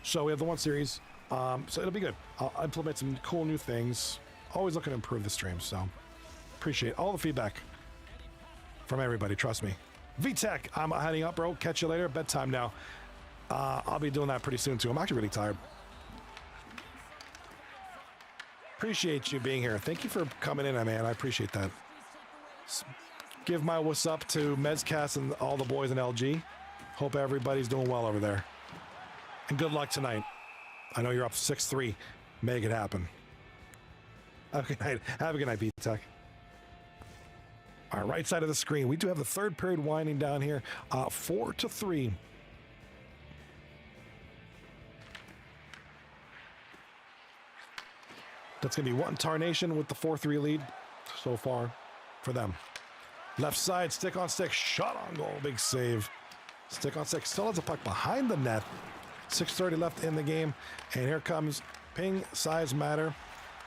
S1: So we have the one series, so it'll be good. I'll implement some cool new things. Always looking to improve the stream, so appreciate all the feedback from everybody. Trust me. VTech, I'm heading up, bro. Catch you later. Bedtime now. I'll be doing that pretty soon too. I'm actually really tired. Appreciate you being here. Thank you for coming in, man. I appreciate that. Give my what's up to Mezcast and all the boys in LG. Hope everybody's doing well over there. And good luck tonight. I know you're up 6-3. Make it happen. Have a good night. Have a good night, B-Tech. All right, right side of the screen. We do have the third period winding down here. 4-3. That's going to be one Tarnation with the 4-3 lead so far for them. Left side, stick on stick, shot on goal, big save. Stick on stick, still has a puck behind the net. 6:30 left in the game, and here comes Ping Size Matter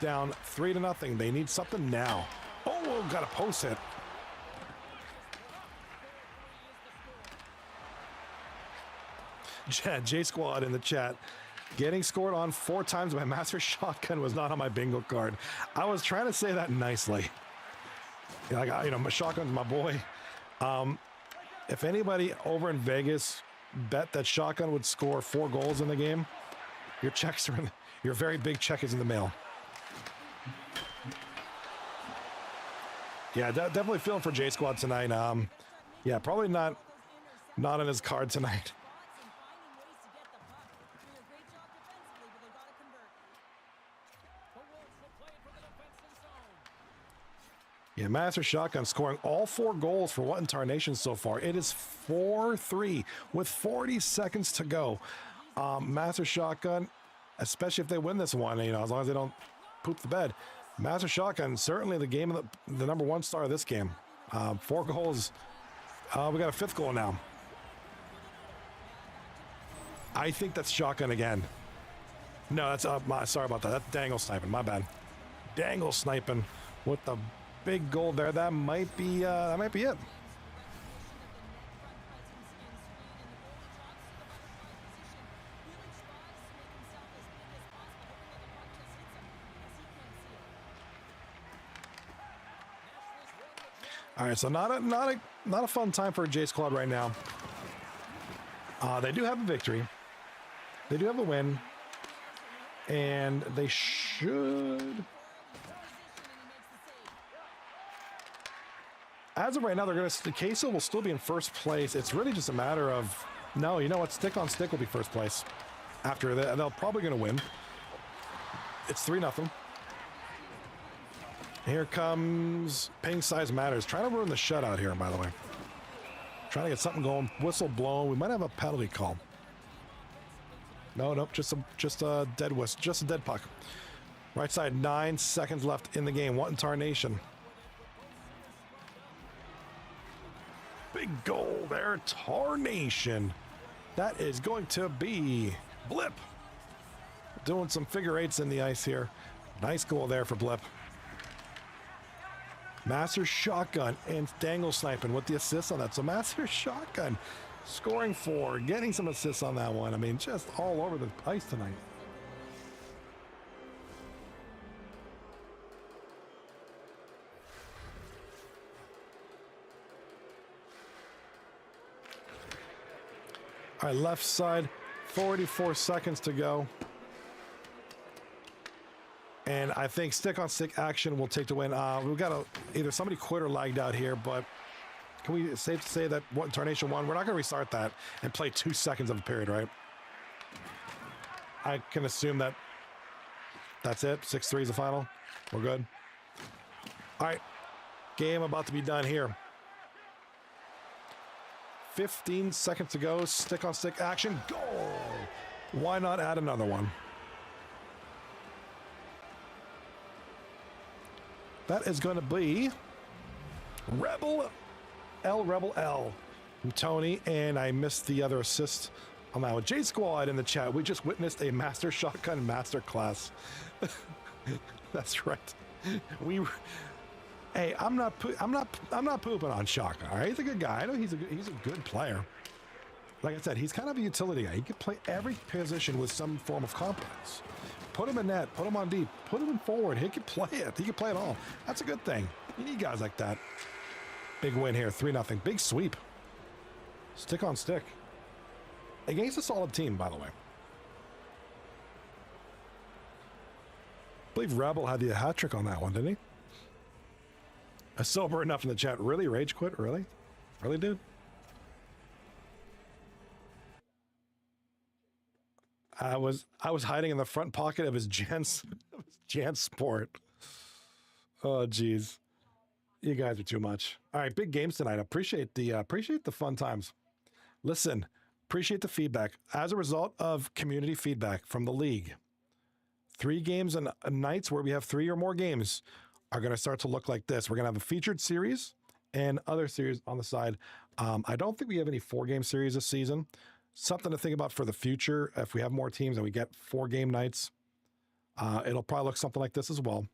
S1: down 3-0. They need something now. Oh, got a post hit. J Squad in the chat. Getting scored on 4 times by Master Shotgun was not on my bingo card. I was trying to say that nicely. Like, my Shotgun's my boy. If anybody over in Vegas bet that Shotgun would score 4 goals in the game, your checks are in, your very big check is in the mail. Yeah, definitely feeling for J Squad tonight. Yeah, probably not on his card tonight. Yeah, Master Shotgun scoring all 4 goals for what in Tarnation so far. It is 4-3 with 40 seconds to go. Master Shotgun, especially if they win this one, you know, as long as they don't poop the bed. Master Shotgun, certainly the number 1 star of this game. 4 goals. We got a 5th goal now. I think that's Shotgun again. No, that's sorry about that. That's Dangle sniping. My bad. Dangle sniping with the big goal there. That might be it. All right, so not a fun time for a J Squad right now. They do have a victory. They do have a win. And they should... As of right now, the Queso will still be in first place. It's really just a matter of... No, you know what? Stick on Stick will be first place. After that, they're probably going to win. It's 3-0. Here comes Ping Size Matters. Trying to ruin the shutout here, by the way. Trying to get something going. Whistle blown. We might have a penalty call. No, nope. Just a dead whistle. Just a dead puck. Right side. 9 seconds left in the game. What in Tarnation? Big goal there. Tarnation. That is going to be Blip. Doing some figure eights in the ice here. Nice goal there for Blip. Master Shotgun and Dangle sniping with the assists on that. So Master Shotgun scoring 4, getting some assists on that one. I mean, just all over the ice tonight. All right, left side, 44 seconds to go. And I think stick-on-stick action will take the win. We've got either somebody quit or lagged out here, but can we safe to say that what Tarnation won? We're not going to restart that and play 2 seconds of a period, right? I can assume that that's it. 6-3 is the final. We're good. All right, game about to be done here. 15 seconds to go. Stick-on-stick action. Goal! Why not add another one? That is going to be Rebel L from Tony, and I missed the other assist on that one. J Squad in the chat. We just witnessed a Master Shotgun Masterclass. That's right. Hey, I'm not pooping on Shotgun. All right, he's a good guy. I know he's a good player. Like I said, he's kind of a utility guy. He can play every position with some form of competence. Put him in net, put him on deep, put him in forward. He can play it. He can play it all. That's a good thing. You need guys like that. Big win here, 3-0. Big sweep. Stick on stick. Against a solid team, by the way. I believe Rebel had the hat trick on that one, didn't he? A sober enough in the chat. Really? Rage quit? Really? Really, dude? I was hiding in the front pocket of his JanSport. Oh, geez. You guys are too much. All right, big games tonight. Appreciate the fun times. Listen, appreciate the feedback. As a result of community feedback from the league, 3 games and nights where we have 3 or more games are going to start to look like this. We're going to have a featured series and other series on the side. I don't think we have any 4-game series this season. Something to think about for the future. If we have more teams and we get 4 game nights, it'll probably look something like this as well.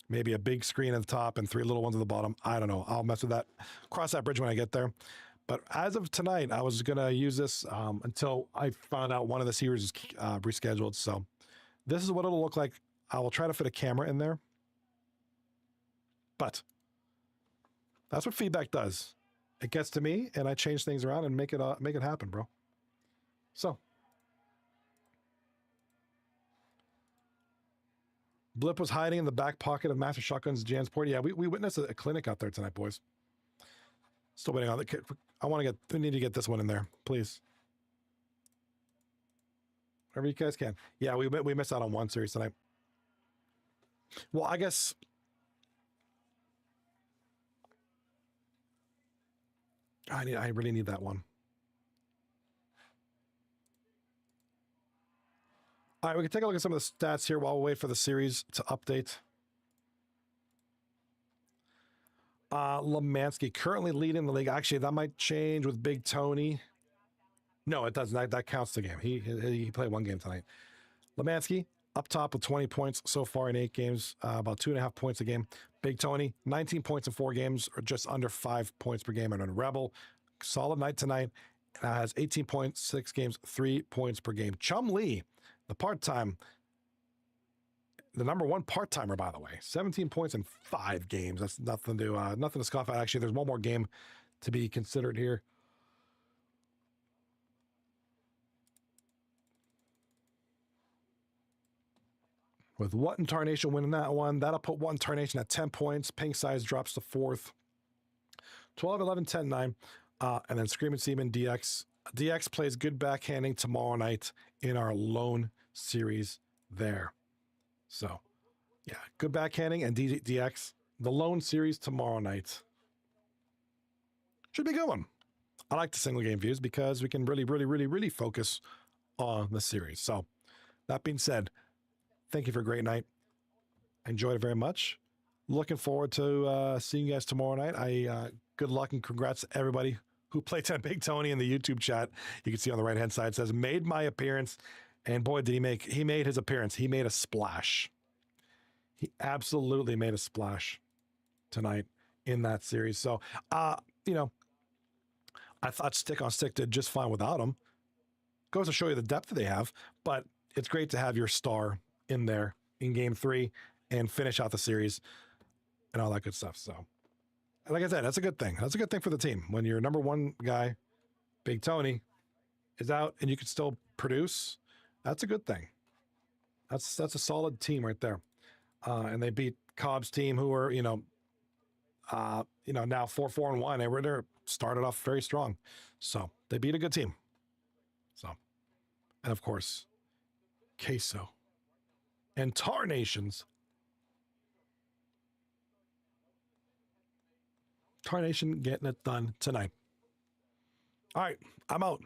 S1: Maybe a big screen at the top and 3 little ones at the bottom. I don't know. I'll mess with that. Cross that bridge when I get there. But as of tonight, I was going to use this until I found out one of the series is rescheduled. So this is what it'll look like. I will try to fit a camera in there. But that's what feedback does. It gets to me, and I change things around and make it happen, bro. So, Blip was hiding in the back pocket of Master Shotgun's JanSport. Yeah, we witnessed a clinic out there tonight, boys. Still waiting on the kid. We need to get this one in there, please. Whatever you guys can. Yeah, we missed out on one series tonight. Well, I guess I really need that one. All right, we can take a look at some of the stats here while we wait for the series to update. Lemansky currently leading the league. Actually, that might change with Big Tony. No, it doesn't. That counts the game. He played one game tonight. Lemansky up top with 20 points so far in 8 games, about 2.5 points a game. Big Tony, 19 points in 4 games, or just under 5 points per game. And then Rebel, solid night tonight, has 18 points, 6 games, 3 points per game. Chum Lee, the part-time, the number 1 part-timer, by the way, 17 points in 5 games. That's nothing to scoff at. Actually, there's one more game to be considered here. With What and Tarnation winning that one, that'll put What and Tarnation at 10 points. Pink Size drops to 4th. 12, 11, 10, 9. And then Screamin, Seamen, DX. DX plays good backhanding tomorrow night in our lone series there. So, yeah, good backhanding and DX. The lone series tomorrow night. Should be a good one. I like the single game views because we can really focus on the series. So, that being said, thank you for a great night. I enjoyed it very much. Looking forward to seeing you guys tomorrow night. Good luck and congrats to everybody who played tonight. Big Tony in the YouTube chat, you can see on the right hand side, says made my appearance, and boy did he made his appearance. He made a splash. He absolutely made a splash tonight in that series. So you know, I thought Stick on Stick did just fine without him. Goes to show you the depth that they have, but it's great to have your star in there in game 3 and finish out the series and all that good stuff. So, like I said, that's a good thing. That's a good thing for the team. When your number 1 guy, Big Tony, is out and you can still produce, that's a good thing. That's a solid team right there. And they beat Cobb's team, who were, now 4-4-1. They started off very strong. So they beat a good team. So, and of course, Queso and Tarnations. Tarnation getting it done tonight. All right, I'm out.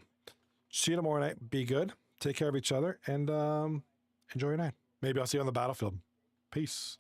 S1: See you tomorrow night. Be good. Take care of each other and enjoy your night. Maybe I'll see you on the battlefield. Peace.